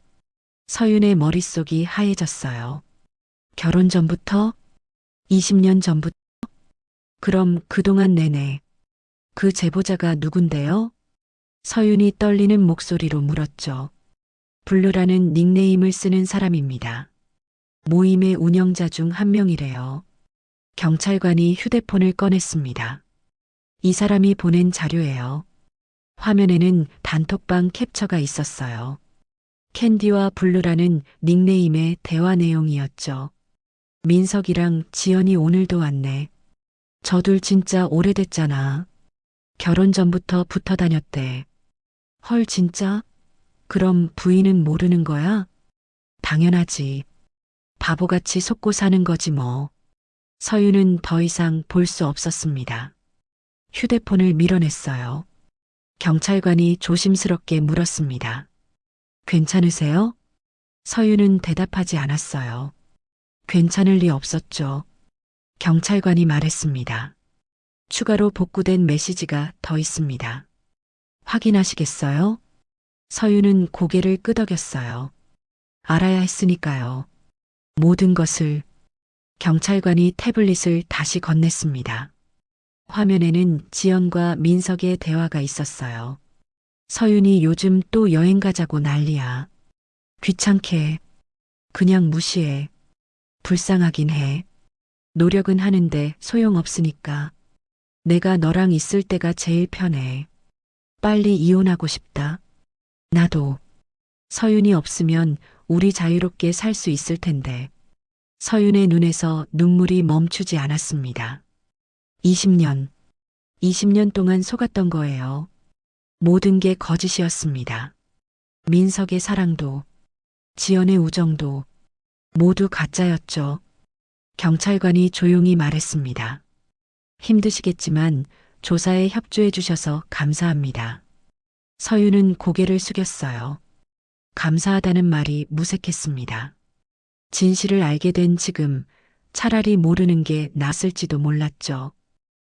서윤의 머릿속이 하얘졌어요. 결혼 전부터? 20년 전부터? 그럼 그동안 내내 그 제보자가 누군데요? 서윤이 떨리는 목소리로 물었죠. 블루라는 닉네임을 쓰는 사람입니다. 모임의 운영자 중 한 명이래요. 경찰관이 휴대폰을 꺼냈습니다. 이 사람이 보낸 자료예요. 화면에는 단톡방 캡처가 있었어요. 캔디와 블루라는 닉네임의 대화 내용이었죠. 민석이랑 지연이 오늘도 왔네. 저둘 진짜 오래됐잖아. 결혼 전부터 붙어 다녔대. 헐 진짜? 그럼 부인은 모르는 거야? 당연하지. 바보같이 속고 사는 거지 뭐. 서윤은 더 이상 볼 수 없었습니다. 휴대폰을 밀어냈어요. 경찰관이 조심스럽게 물었습니다. 괜찮으세요? 서윤은 대답하지 않았어요. 괜찮을 리 없었죠. 경찰관이 말했습니다. 추가로 복구된 메시지가 더 있습니다. 확인하시겠어요? 서윤은 고개를 끄덕였어요. 알아야 했으니까요. 모든 것을. 경찰관이 태블릿을 다시 건넸습니다. 화면에는 지연과 민석의 대화가 있었어요. 서윤이 요즘 또 여행 가자고 난리야. 귀찮게. 그냥 무시해. 불쌍하긴 해. 노력은 하는데 소용없으니까. 내가 너랑 있을 때가 제일 편해. 빨리 이혼하고 싶다. 나도. 서윤이 없으면 우리 자유롭게 살 수 있을 텐데. 서윤의 눈에서 눈물이 멈추지 않았습니다. 20년 동안 속았던 거예요. 모든 게 거짓이었습니다. 민석의 사랑도, 지연의 우정도 모두 가짜였죠. 경찰관이 조용히 말했습니다. 힘드시겠지만 조사에 협조해 주셔서 감사합니다. 서윤은 고개를 숙였어요. 감사하다는 말이 무색했습니다. 진실을 알게 된 지금 차라리 모르는 게 낫을지도 몰랐죠.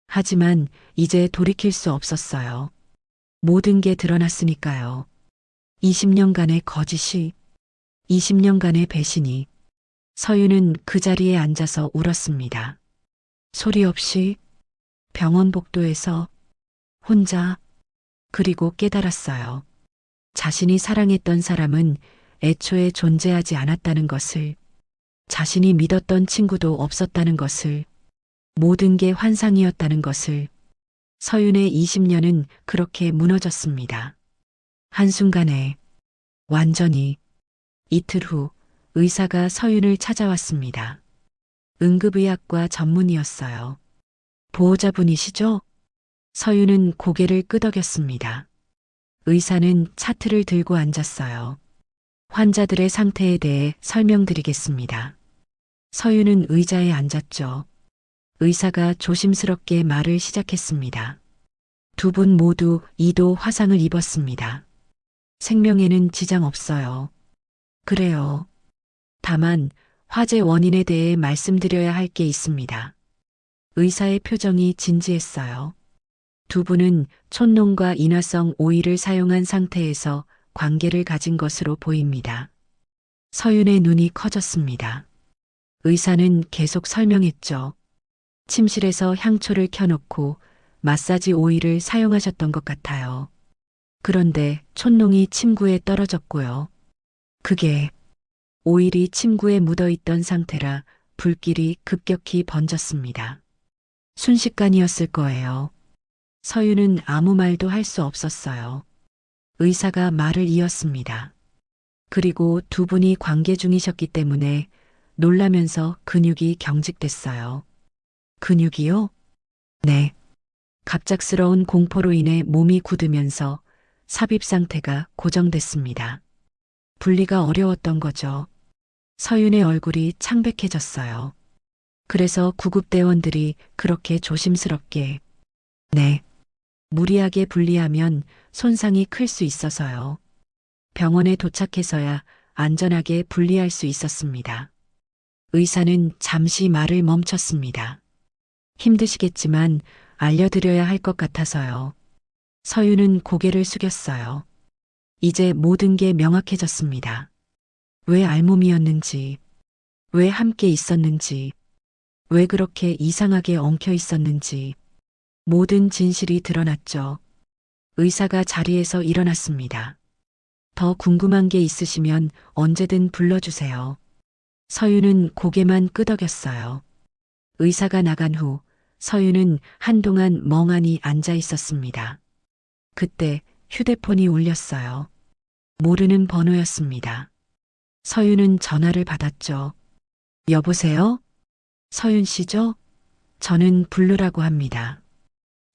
하지만 이제 돌이킬 수 없었어요. 모든 게 드러났으니까요. 20년간의 거짓이, 20년간의 배신이. 서유는 그 자리에 앉아서 울었습니다. 소리 없이 병원 복도에서 혼자. 그리고 깨달았어요. 자신이 사랑했던 사람은 애초에 존재하지 않았다는 것을, 자신이 믿었던 친구도 없었다는 것을, 모든 게 환상이었다는 것을. 서윤의 20년은 그렇게 무너졌습니다. 한순간에, 완전히. 이틀 후 의사가 서윤을 찾아왔습니다. 응급의학과 전문의였어요. 보호자분이시죠? 서윤은 고개를 끄덕였습니다. 의사는 차트를 들고 앉았어요. 환자들의 상태에 대해 설명드리겠습니다. 서윤은 의자에 앉았죠. 의사가 조심스럽게 말을 시작했습니다. 두 분 모두 2도 화상을 입었습니다. 생명에는 지장 없어요. 그래요. 다만 화재 원인에 대해 말씀드려야 할 게 있습니다. 의사의 표정이 진지했어요. 두 분은 촌농과 인화성 오일을 사용한 상태에서 관계를 가진 것으로 보입니다. 서윤의 눈이 커졌습니다. 의사는 계속 설명했죠. 침실에서 향초를 켜놓고 마사지 오일을 사용하셨던 것 같아요. 그런데 촌농이 침구에 떨어졌고요. 그게 오일이 침구에 묻어있던 상태라 불길이 급격히 번졌습니다. 순식간이었을 거예요. 서윤은 아무 말도 할 수 없었어요. 의사가 말을 이었습니다. 그리고 두 분이 관계 중이셨기 때문에 놀라면서 근육이 경직됐어요. 근육이요? 네. 갑작스러운 공포로 인해 몸이 굳으면서 삽입 상태가 고정됐습니다. 분리가 어려웠던 거죠. 서윤의 얼굴이 창백해졌어요. 그래서 구급대원들이 그렇게 조심스럽게, 네. 무리하게 분리하면 손상이 클 수 있어서요. 병원에 도착해서야 안전하게 분리할 수 있었습니다. 의사는 잠시 말을 멈췄습니다. 힘드시겠지만 알려드려야 할 것 같아서요. 서윤은 고개를 숙였어요. 이제 모든 게 명확해졌습니다. 왜 알몸이었는지, 왜 함께 있었는지, 왜 그렇게 이상하게 엉켜 있었는지, 모든 진실이 드러났죠. 의사가 자리에서 일어났습니다. 더 궁금한 게 있으시면 언제든 불러주세요. 서윤은 고개만 끄덕였어요. 의사가 나간 후 서윤은 한동안 멍하니 앉아 있었습니다. 그때 휴대폰이 울렸어요. 모르는 번호였습니다. 서윤은 전화를 받았죠. 여보세요? 서윤 씨죠? 저는 블루라고 합니다.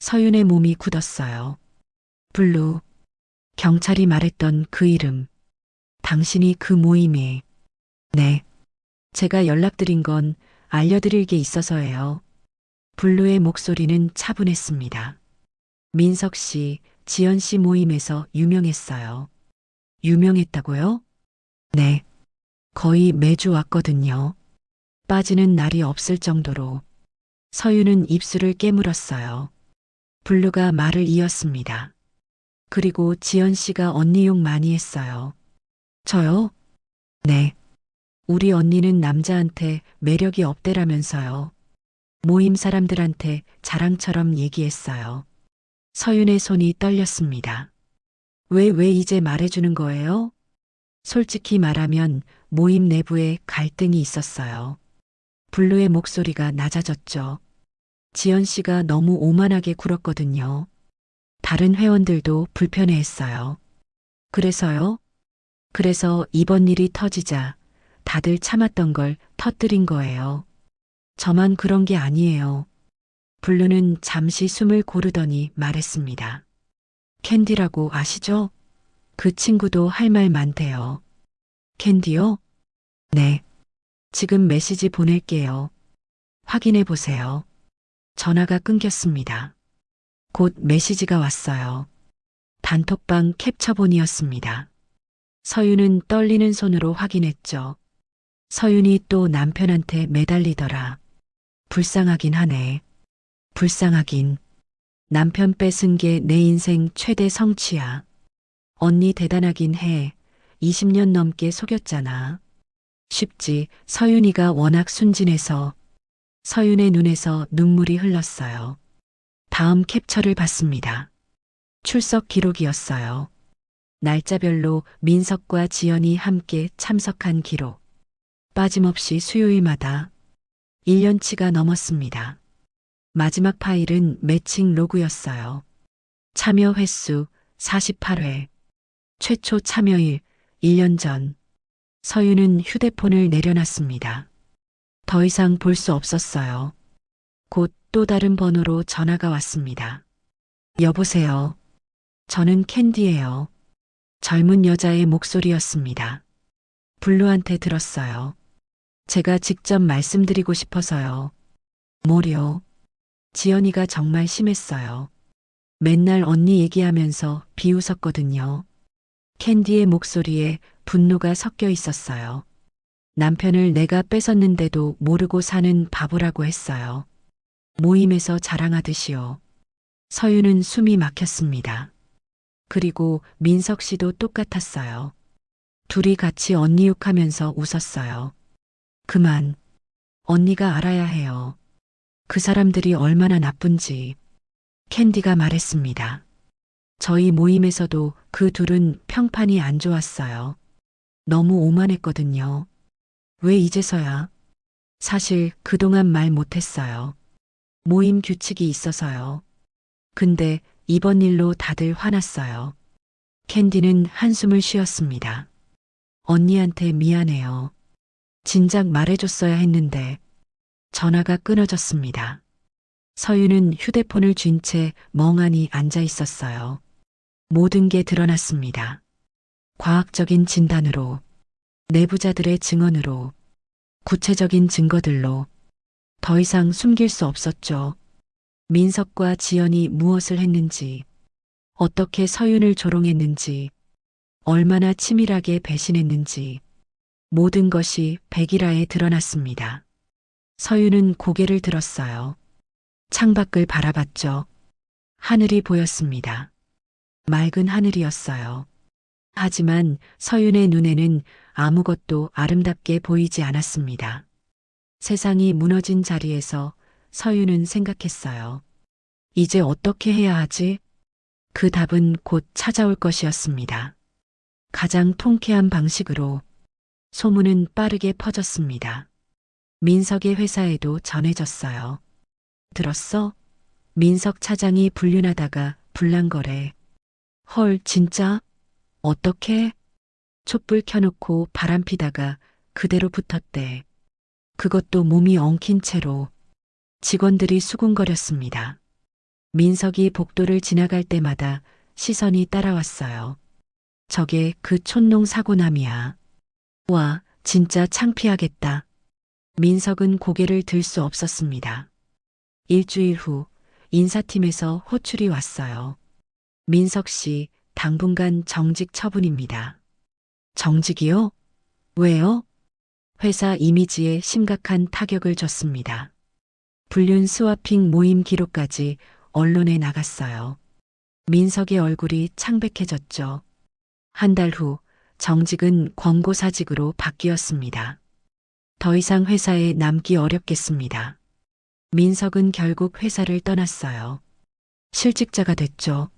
서윤의 몸이 굳었어요. 블루. 경찰이 말했던 그 이름. 당신이 그 모임에. 네. 제가 연락드린 건 알려드릴 게 있어서예요. 블루의 목소리는 차분했습니다. 민석 씨, 지연 씨 모임에서 유명했어요. 유명했다고요? 네. 거의 매주 왔거든요. 빠지는 날이 없을 정도로. 서윤은 입술을 깨물었어요. 블루가 말을 이었습니다. 그리고 지연 씨가 언니 욕 많이 했어요. 저요? 네. 우리 언니는 남자한테 매력이 없대라면서요. 모임 사람들한테 자랑처럼 얘기했어요. 서윤의 손이 떨렸습니다. 왜 이제 말해주는 거예요? 솔직히 말하면 모임 내부에 갈등이 있었어요. 블루의 목소리가 낮아졌죠. 지연 씨가 너무 오만하게 굴었거든요. 다른 회원들도 불편해했어요. 그래서요? 그래서 이번 일이 터지자 다들 참았던 걸 터뜨린 거예요. 저만 그런 게 아니에요. 블루는 잠시 숨을 고르더니 말했습니다. 캔디라고 아시죠? 그 친구도 할 말 많대요. 캔디요? 네. 지금 메시지 보낼게요. 확인해 보세요. 전화가 끊겼습니다. 곧 메시지가 왔어요. 단톡방 캡처본이었습니다. 서윤은 떨리는 손으로 확인했죠. 서윤이 또 남편한테 매달리더라. 불쌍하긴 하네. 불쌍하긴. 남편 뺏은 게 내 인생 최대 성취야. 언니 대단하긴 해. 20년 넘게 속였잖아. 쉽지. 서윤이가 워낙 순진해서. 서윤의 눈에서 눈물이 흘렀어요. 다음 캡처를 봤습니다. 출석 기록이었어요. 날짜별로 민석과 지연이 함께 참석한 기록. 빠짐없이 수요일마다 1년치가 넘었습니다. 마지막 파일은 매칭 로그였어요. 참여 횟수 48회. 최초 참여일 1년 전. 서윤은 휴대폰을 내려놨습니다. 더 이상 볼 수 없었어요. 곧 또 다른 번호로 전화가 왔습니다. 여보세요. 저는 캔디예요. 젊은 여자의 목소리였습니다. 블루한테 들었어요. 제가 직접 말씀드리고 싶어서요. 뭐요? 지연이가 정말 심했어요. 맨날 언니 얘기하면서 비웃었거든요. 캔디의 목소리에 분노가 섞여 있었어요. 남편을 내가 뺏었는데도 모르고 사는 바보라고 했어요. 모임에서 자랑하듯이요. 서윤은 숨이 막혔습니다. 그리고 민석 씨도 똑같았어요. 둘이 같이 언니 욕하면서 웃었어요. 그만. 언니가 알아야 해요. 그 사람들이 얼마나 나쁜지. 캔디가 말했습니다. 저희 모임에서도 그 둘은 평판이 안 좋았어요. 너무 오만했거든요. 왜 이제서야? 사실 그동안 말 못했어요. 모임 규칙이 있어서요. 근데 이번 일로 다들 화났어요. 캔디는 한숨을 쉬었습니다. 언니한테 미안해요. 진작 말해줬어야 했는데. 전화가 끊어졌습니다. 서윤은 휴대폰을 쥔 채 멍하니 앉아 있었어요. 모든 게 드러났습니다. 과학적인 진단으로, 내부자들의 증언으로, 구체적인 증거들로. 더 이상 숨길 수 없었죠. 민석과 지연이 무엇을 했는지, 어떻게 서윤을 조롱했는지, 얼마나 치밀하게 배신했는지, 모든 것이 백일화에 드러났습니다. 서윤은 고개를 들었어요. 창밖을 바라봤죠. 하늘이 보였습니다. 맑은 하늘이었어요. 하지만 서윤의 눈에는 아무것도 아름답게 보이지 않았습니다. 세상이 무너진 자리에서 서윤은 생각했어요. 이제 어떻게 해야 하지? 그 답은 곧 찾아올 것이었습니다. 가장 통쾌한 방식으로. 소문은 빠르게 퍼졌습니다. 민석의 회사에도 전해졌어요. 들었어? 민석 차장이 불륜하다가 불난거래. 헐, 진짜? 어떻게? 촛불 켜놓고 바람 피다가 그대로 붙었대. 그것도 몸이 엉킨 채로. 직원들이 수군거렸습니다. 민석이 복도를 지나갈 때마다 시선이 따라왔어요. 저게 그 촌농 사고남이야. 와, 진짜 창피하겠다. 민석은 고개를 들 수 없었습니다. 일주일 후 인사팀에서 호출이 왔어요. 민석 씨, 당분간 정직 처분입니다. 정직이요? 왜요? 회사 이미지에 심각한 타격을 줬습니다. 불륜 스와핑 모임 기록까지 언론에 나갔어요. 민석의 얼굴이 창백해졌죠. 한 달 후 정직은 권고사직으로 바뀌었습니다. 더 이상 회사에 남기 어렵겠습니다. 민석은 결국 회사를 떠났어요. 실직자가 됐죠.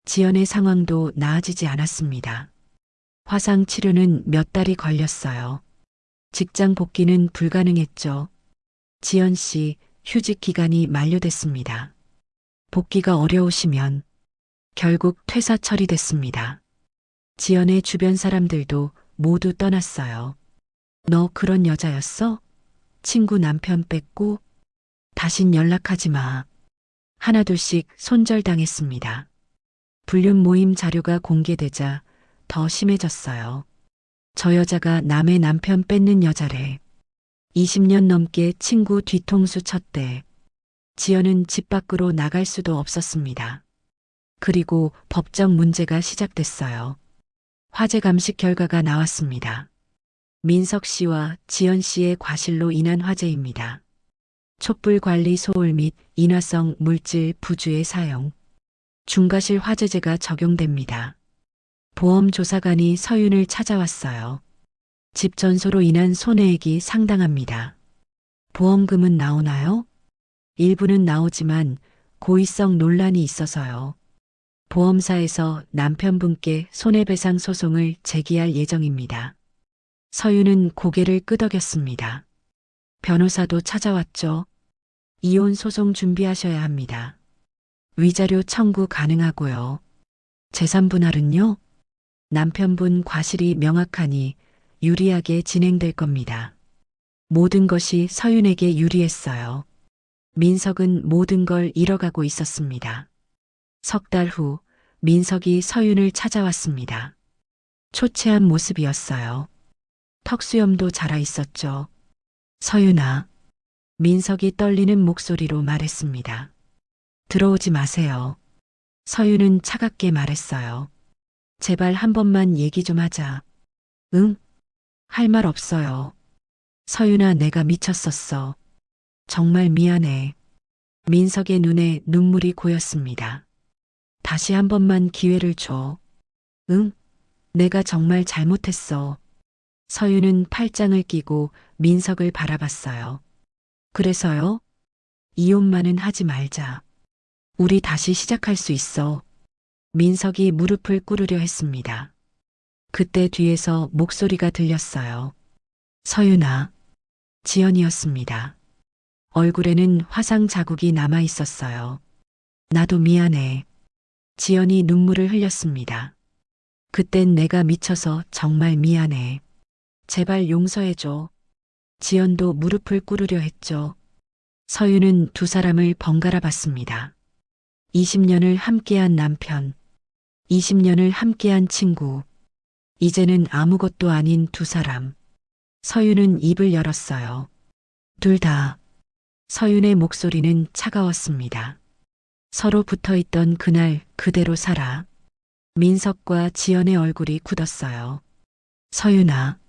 지연의 상황도 나아지지 않았습니다. 화상 치료는 몇 달이 걸렸어요. 직장 복귀는 불가능했죠. 지연 씨 휴직 기간이 만료됐습니다. 복귀가 어려우시면 결국 퇴사 처리됐습니다. 지연의 주변 사람들도 모두 떠났어요. 너 그런 여자였어? 친구 남편 뺏고? 다신 연락하지 마. 하나둘씩 손절당했습니다. 불륜 모임 자료가 공개되자 더 심해졌어요. 저 여자가 남의 남편 뺏는 여자래. 20년 넘게 친구 뒤통수 쳤대. 지연은 집 밖으로 나갈 수도 없었습니다. 그리고 법적 문제가 시작됐어요. 화재 감식 결과가 나왔습니다. 민석 씨와 지연 씨의 과실로 인한 화재입니다. 촛불 관리 소홀 및 인화성 물질 부주의 사용, 중과실 화재제가 적용됩니다. 보험조사관이 서윤을 찾아왔어요. 집 전소로 인한 손해액이 상당합니다. 보험금은 나오나요? 일부는 나오지만 고의성 논란이 있어서요. 보험사에서 남편분께 손해배상 소송을 제기할 예정입니다. 서윤은 고개를 끄덕였습니다. 변호사도 찾아왔죠. 이혼 소송 준비하셔야 합니다. 위자료 청구 가능하고요. 재산 분할은요? 남편분 과실이 명확하니 유리하게 진행될 겁니다. 모든 것이 서윤에게 유리했어요. 민석은 모든 걸 잃어가고 있었습니다. 석 달 후 민석이 서윤을 찾아왔습니다. 초췌한 모습이었어요. 턱수염도 자라 있었죠. 서윤아. 민석이 떨리는 목소리로 말했습니다. 들어오지 마세요. 서윤은 차갑게 말했어요. 제발 한 번만 얘기 좀 하자. 응? 할 말 없어요. 서윤아, 내가 미쳤었어. 정말 미안해. 민석의 눈에 눈물이 고였습니다. 다시 한 번만 기회를 줘. 응? 내가 정말 잘못했어. 서윤은 팔짱을 끼고 민석을 바라봤어요. 그래서요? 이혼만은 하지 말자. 우리 다시 시작할 수 있어. 민석이 무릎을 꿇으려 했습니다. 그때 뒤에서 목소리가 들렸어요. 서윤아. 지연이었습니다. 얼굴에는 화상 자국이 남아 있었어요. 나도 미안해. 지연이 눈물을 흘렸습니다. 그땐 내가 미쳐서 정말 미안해. 제발 용서해줘. 지연도 무릎을 꿇으려 했죠. 서윤은 두 사람을 번갈아 봤습니다. 20년을 함께한 남편, 20년을 함께한 친구, 이제는 아무것도 아닌 두 사람. 서윤은 입을 열었어요. 둘 다. 서윤의 목소리는 차가웠습니다. 서로 붙어 있던 그날 그대로 살아. 민석과 지연의 얼굴이 굳었어요. 서윤아.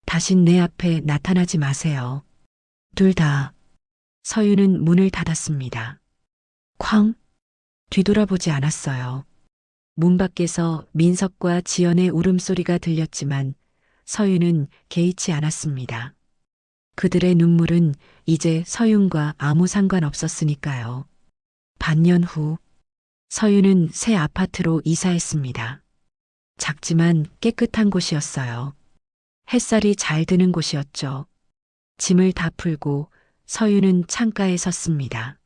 다신 내 앞에 나타나지 마세요. 둘 다. 서윤은 문을 닫았습니다. 쾅. 뒤돌아보지 않았어요. 문 밖에서 민석과 지연의 울음소리가 들렸지만 서윤은 개의치 않았습니다. 그들의 눈물은 이제 서윤과 아무 상관없었으니까요. 반년 후 서윤은 새 아파트로 이사했습니다. 작지만 깨끗한 곳이었어요. 햇살이 잘 드는 곳이었죠. 짐을 다 풀고 서윤은 창가에 섰습니다.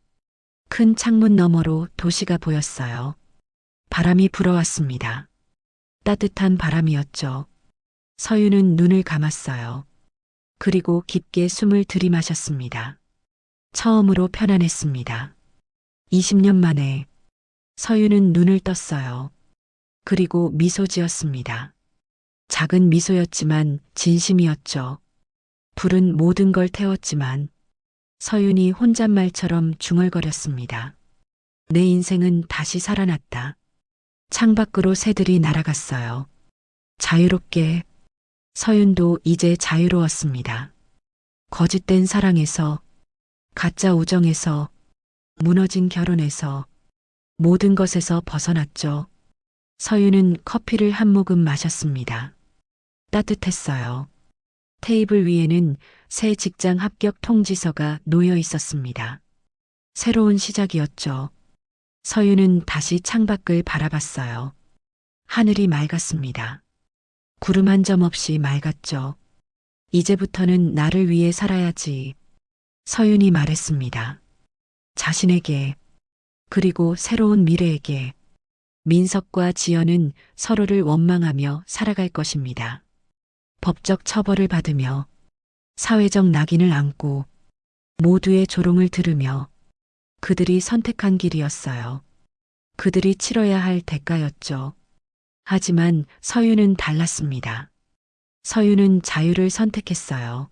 큰 창문 너머로 도시가 보였어요. 바람이 불어왔습니다. 따뜻한 바람이었죠. 서윤은 눈을 감았어요. 그리고 깊게 숨을 들이마셨습니다. 처음으로 편안했습니다. 20년 만에 서윤은 눈을 떴어요. 그리고 미소 지었습니다. 작은 미소였지만 진심이었죠. 불은 모든 걸 태웠지만 서윤이 혼잣말처럼 중얼거렸습니다. 내 인생은 다시 살아났다. 창밖으로 새들이 날아갔어요. 자유롭게. 서윤도 이제 자유로웠습니다. 거짓된 사랑에서, 가짜 우정에서, 무너진 결혼에서, 모든 것에서 벗어났죠. 서윤은 커피를 한 모금 마셨습니다. 따뜻했어요. 테이블 위에는 새 직장 합격 통지서가 놓여 있었습니다. 새로운 시작이었죠. 서윤은 다시 창밖을 바라봤어요. 하늘이 맑았습니다. 구름 한 점 없이 맑았죠. 이제부터는 나를 위해 살아야지. 서윤이 말했습니다. 자신에게, 그리고 새로운 미래에게. 민석과 지연은 서로를 원망하며 살아갈 것입니다. 법적 처벌을 받으며, 사회적 낙인을 안고, 모두의 조롱을 들으며, 그들이 선택한 길이었어요. 그들이 치러야 할 대가였죠. 하지만 서윤은 달랐습니다. 서윤은 자유를 선택했어요.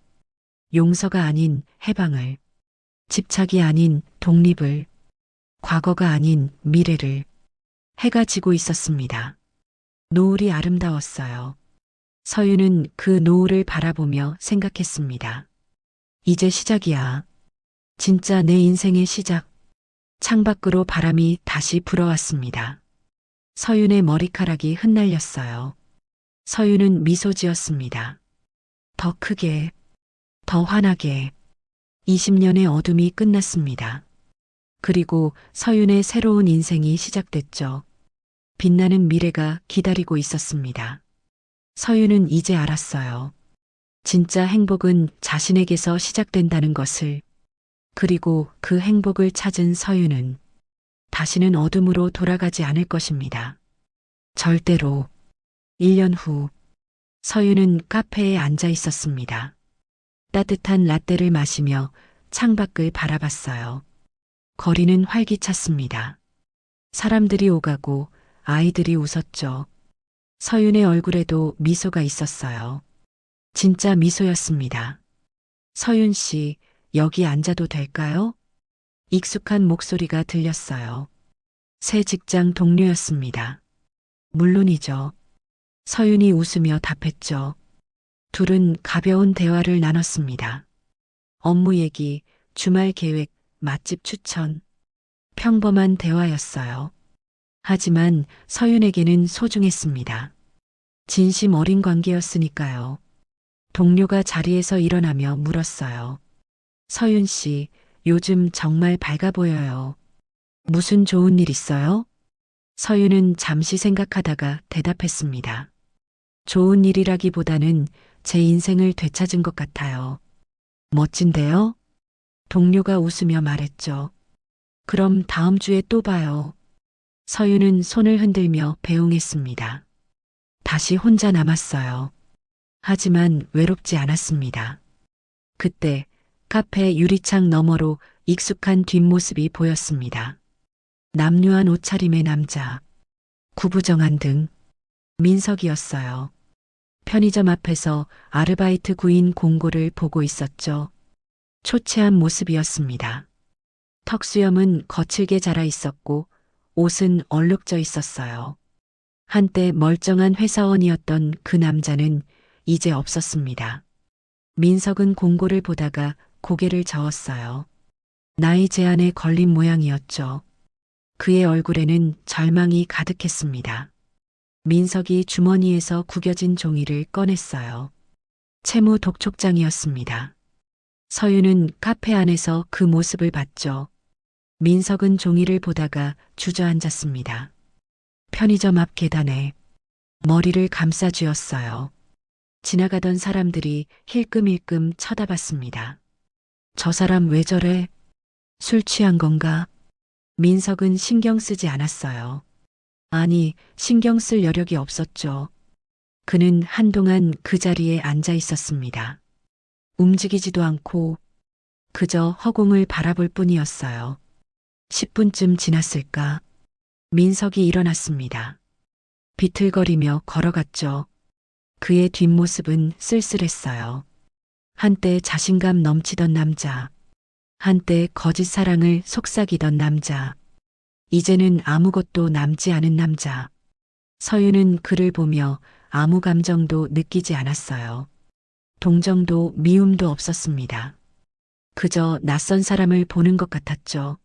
용서가 아닌 해방을, 집착이 아닌 독립을, 과거가 아닌 미래를. 해가 지고 있었습니다. 노을이 아름다웠어요. 서윤은 그 노을을 바라보며 생각했습니다. 이제 시작이야. 진짜 내 인생의 시작. 창밖으로 바람이 다시 불어왔습니다. 서윤의 머리카락이 흩날렸어요. 서윤은 미소 지었습니다. 더 크게, 더 환하게. 20년의 어둠이 끝났습니다. 그리고 서윤의 새로운 인생이 시작됐죠. 빛나는 미래가 기다리고 있었습니다. 서윤은 이제 알았어요. 진짜 행복은 자신에게서 시작된다는 것을. 그리고 그 행복을 찾은 서윤은 다시는 어둠으로 돌아가지 않을 것입니다. 절대로. 1년 후, 서윤은 카페에 앉아 있었습니다. 따뜻한 라떼를 마시며 창밖을 바라봤어요. 거리는 활기찼습니다. 사람들이 오가고 아이들이 웃었죠. 서윤의 얼굴에도 미소가 있었어요. 진짜 미소였습니다. 서윤 씨, 여기 앉아도 될까요? 익숙한 목소리가 들렸어요. 새 직장 동료였습니다. 물론이죠. 서윤이 웃으며 답했죠. 둘은 가벼운 대화를 나눴습니다. 업무 얘기, 주말 계획, 맛집 추천. 평범한 대화였어요. 하지만 서윤에게는 소중했습니다. 진심 어린 관계였으니까요. 동료가 자리에서 일어나며 물었어요. 서윤 씨, 요즘 정말 밝아 보여요. 무슨 좋은 일 있어요? 서윤은 잠시 생각하다가 대답했습니다. 좋은 일이라기보다는 제 인생을 되찾은 것 같아요. 멋진데요? 동료가 웃으며 말했죠. 그럼 다음 주에 또 봐요. 서윤은 손을 흔들며 배웅했습니다. 다시 혼자 남았어요. 하지만 외롭지 않았습니다. 그때 카페 유리창 너머로 익숙한 뒷모습이 보였습니다. 남루한 옷차림의 남자, 구부정한 등, 민석이었어요. 편의점 앞에서 아르바이트 구인 공고를 보고 있었죠. 초췌한 모습이었습니다. 턱수염은 거칠게 자라 있었고 옷은 얼룩져 있었어요. 한때 멀쩡한 회사원이었던 그 남자는 이제 없었습니다. 민석은 공고를 보다가 고개를 저었어요. 나이 제한에 걸린 모양이었죠. 그의 얼굴에는 절망이 가득했습니다. 민석이 주머니에서 구겨진 종이를 꺼냈어요. 채무 독촉장이었습니다. 서윤은 카페 안에서 그 모습을 봤죠. 민석은 종이를 보다가 주저앉았습니다. 편의점 앞 계단에 머리를 감싸 쥐었어요. 지나가던 사람들이 힐끔힐끔 쳐다봤습니다. 저 사람 왜 저래? 술 취한 건가? 민석은 신경 쓰지 않았어요. 아니, 신경 쓸 여력이 없었죠. 그는 한동안 그 자리에 앉아 있었습니다. 움직이지도 않고 그저 허공을 바라볼 뿐이었어요. 10분쯤 지났을까? 민석이 일어났습니다. 비틀거리며 걸어갔죠. 그의 뒷모습은 쓸쓸했어요. 한때 자신감 넘치던 남자, 한때 거짓 사랑을 속삭이던 남자, 이제는 아무것도 남지 않은 남자. 서윤은 그를 보며 아무 감정도 느끼지 않았어요. 동정도 미움도 없었습니다. 그저 낯선 사람을 보는 것 같았죠.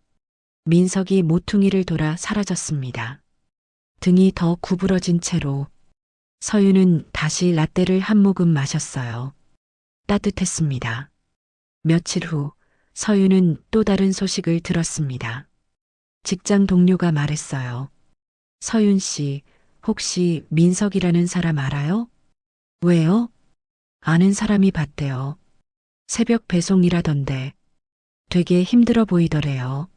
민석이 모퉁이를 돌아 사라졌습니다. 등이 더 구부러진 채로 서윤은 다시 라떼를 한 모금 마셨어요. 따뜻했습니다. 며칠 후 서윤은 또 다른 소식을 들었습니다. 직장 동료가 말했어요. 서윤 씨, 혹시 민석이라는 사람 알아요? 왜요? 아는 사람이 봤대요. 새벽 배송 일하던데 되게 힘들어 보이더래요.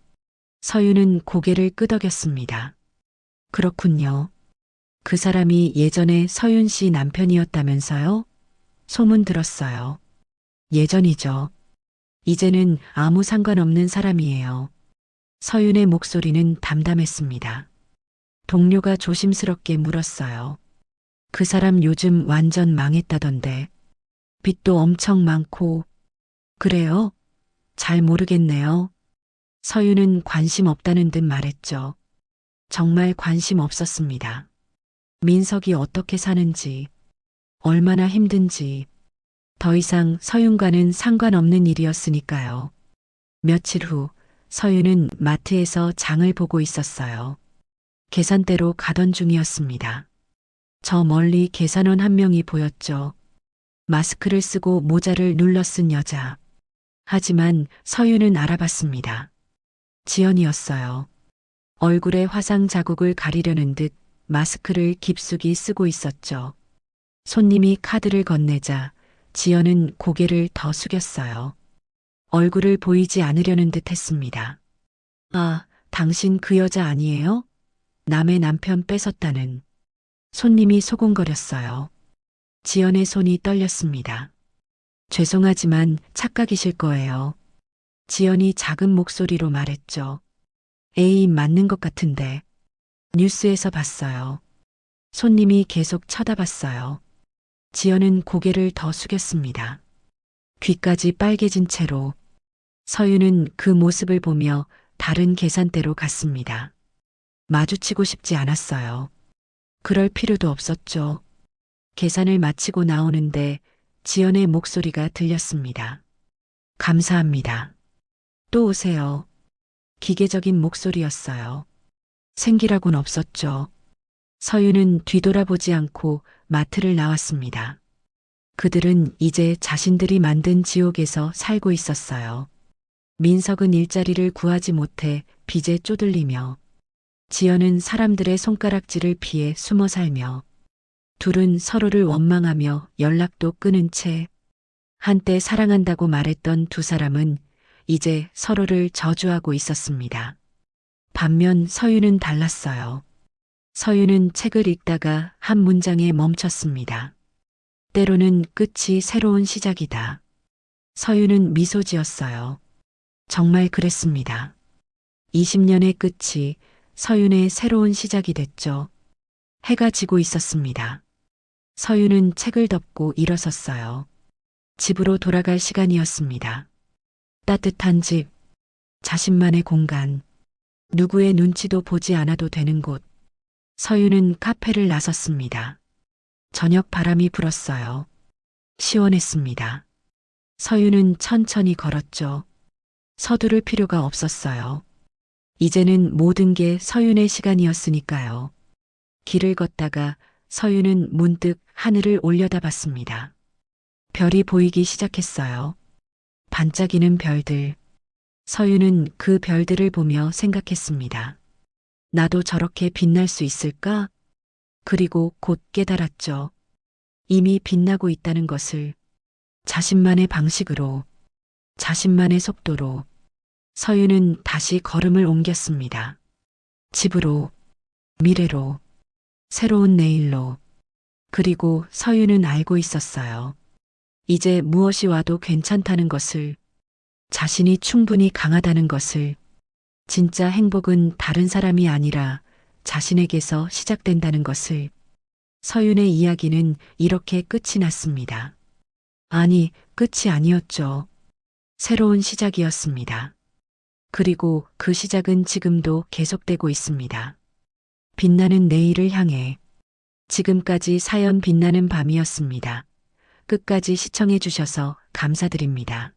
서윤은 고개를 끄덕였습니다. 그렇군요. 그 사람이 예전에 서윤 씨 남편이었다면서요? 소문 들었어요. 예전이죠. 이제는 아무 상관없는 사람이에요. 서윤의 목소리는 담담했습니다. 동료가 조심스럽게 물었어요. 그 사람 요즘 완전 망했다던데. 빚도 엄청 많고. 그래요? 잘 모르겠네요. 서윤은 관심 없다는 듯 말했죠. 정말 관심 없었습니다. 민석이 어떻게 사는지, 얼마나 힘든지, 더 이상 서윤과는 상관없는 일이었으니까요. 며칠 후 서윤은 마트에서 장을 보고 있었어요. 계산대로 가던 중이었습니다. 저 멀리 계산원 한 명이 보였죠. 마스크를 쓰고 모자를 눌러 쓴 여자. 하지만 서윤은 알아봤습니다. 지연이었어요. 얼굴에 화상 자국을 가리려는 듯 마스크를 깊숙이 쓰고 있었죠. 손님이 카드를 건네자 지연은 고개를 더 숙였어요. 얼굴을 보이지 않으려는 듯 했습니다. 아, 당신 그 여자 아니에요? 남의 남편 뺏었다는. 손님이 소곤거렸어요. 지연의 손이 떨렸습니다. 죄송하지만 착각이실 거예요. 지연이 작은 목소리로 말했죠. 에이, 맞는 것 같은데. 뉴스에서 봤어요. 손님이 계속 쳐다봤어요. 지연은 고개를 더 숙였습니다. 귀까지 빨개진 채로. 서윤은 그 모습을 보며 다른 계산대로 갔습니다. 마주치고 싶지 않았어요. 그럴 필요도 없었죠. 계산을 마치고 나오는데 지연의 목소리가 들렸습니다. 감사합니다. 또 오세요. 기계적인 목소리였어요. 생기라고는 없었죠. 서윤은 뒤돌아보지 않고 마트를 나왔습니다. 그들은 이제 자신들이 만든 지옥에서 살고 있었어요. 민석은 일자리를 구하지 못해 빚에 쪼들리며 지연은 사람들의 손가락질을 피해 숨어 살며 둘은 서로를 원망하며 연락도 끊은 채 한때 사랑한다고 말했던 두 사람은 이제 서로를 저주하고 있었습니다. 반면 서윤은 달랐어요. 서윤은 책을 읽다가 한 문장에 멈췄습니다. 때로는 끝이 새로운 시작이다. 서윤은 미소 지었어요. 정말 그랬습니다. 20년의 끝이 서윤의 새로운 시작이 됐죠. 해가 지고 있었습니다. 서윤은 책을 덮고 일어섰어요. 집으로 돌아갈 시간이었습니다. 따뜻한 집, 자신만의 공간, 누구의 눈치도 보지 않아도 되는 곳. 서윤은 카페를 나섰습니다. 저녁 바람이 불었어요. 시원했습니다. 서윤은 천천히 걸었죠. 서두를 필요가 없었어요. 이제는 모든 게 서윤의 시간이었으니까요. 길을 걷다가 서윤은 문득 하늘을 올려다봤습니다. 별이 보이기 시작했어요. 반짝이는 별들. 서윤은 그 별들을 보며 생각했습니다. 나도 저렇게 빛날 수 있을까? 그리고 곧 깨달았죠. 이미 빛나고 있다는 것을 자신만의 방식으로, 자신만의 속도로. 서윤은 다시 걸음을 옮겼습니다. 집으로, 미래로, 새로운 내일로. 그리고 서윤은 알고 있었어요. 이제 무엇이 와도 괜찮다는 것을, 자신이 충분히 강하다는 것을, 진짜 행복은 다른 사람이 아니라 자신에게서 시작된다는 것을. 서윤의 이야기는 이렇게 끝이 났습니다. 아니, 끝이 아니었죠. 새로운 시작이었습니다. 그리고 그 시작은 지금도 계속되고 있습니다. 빛나는 내일을 향해. 지금까지 사연 빛나는 밤이었습니다. 끝까지 시청해 주셔서 감사드립니다.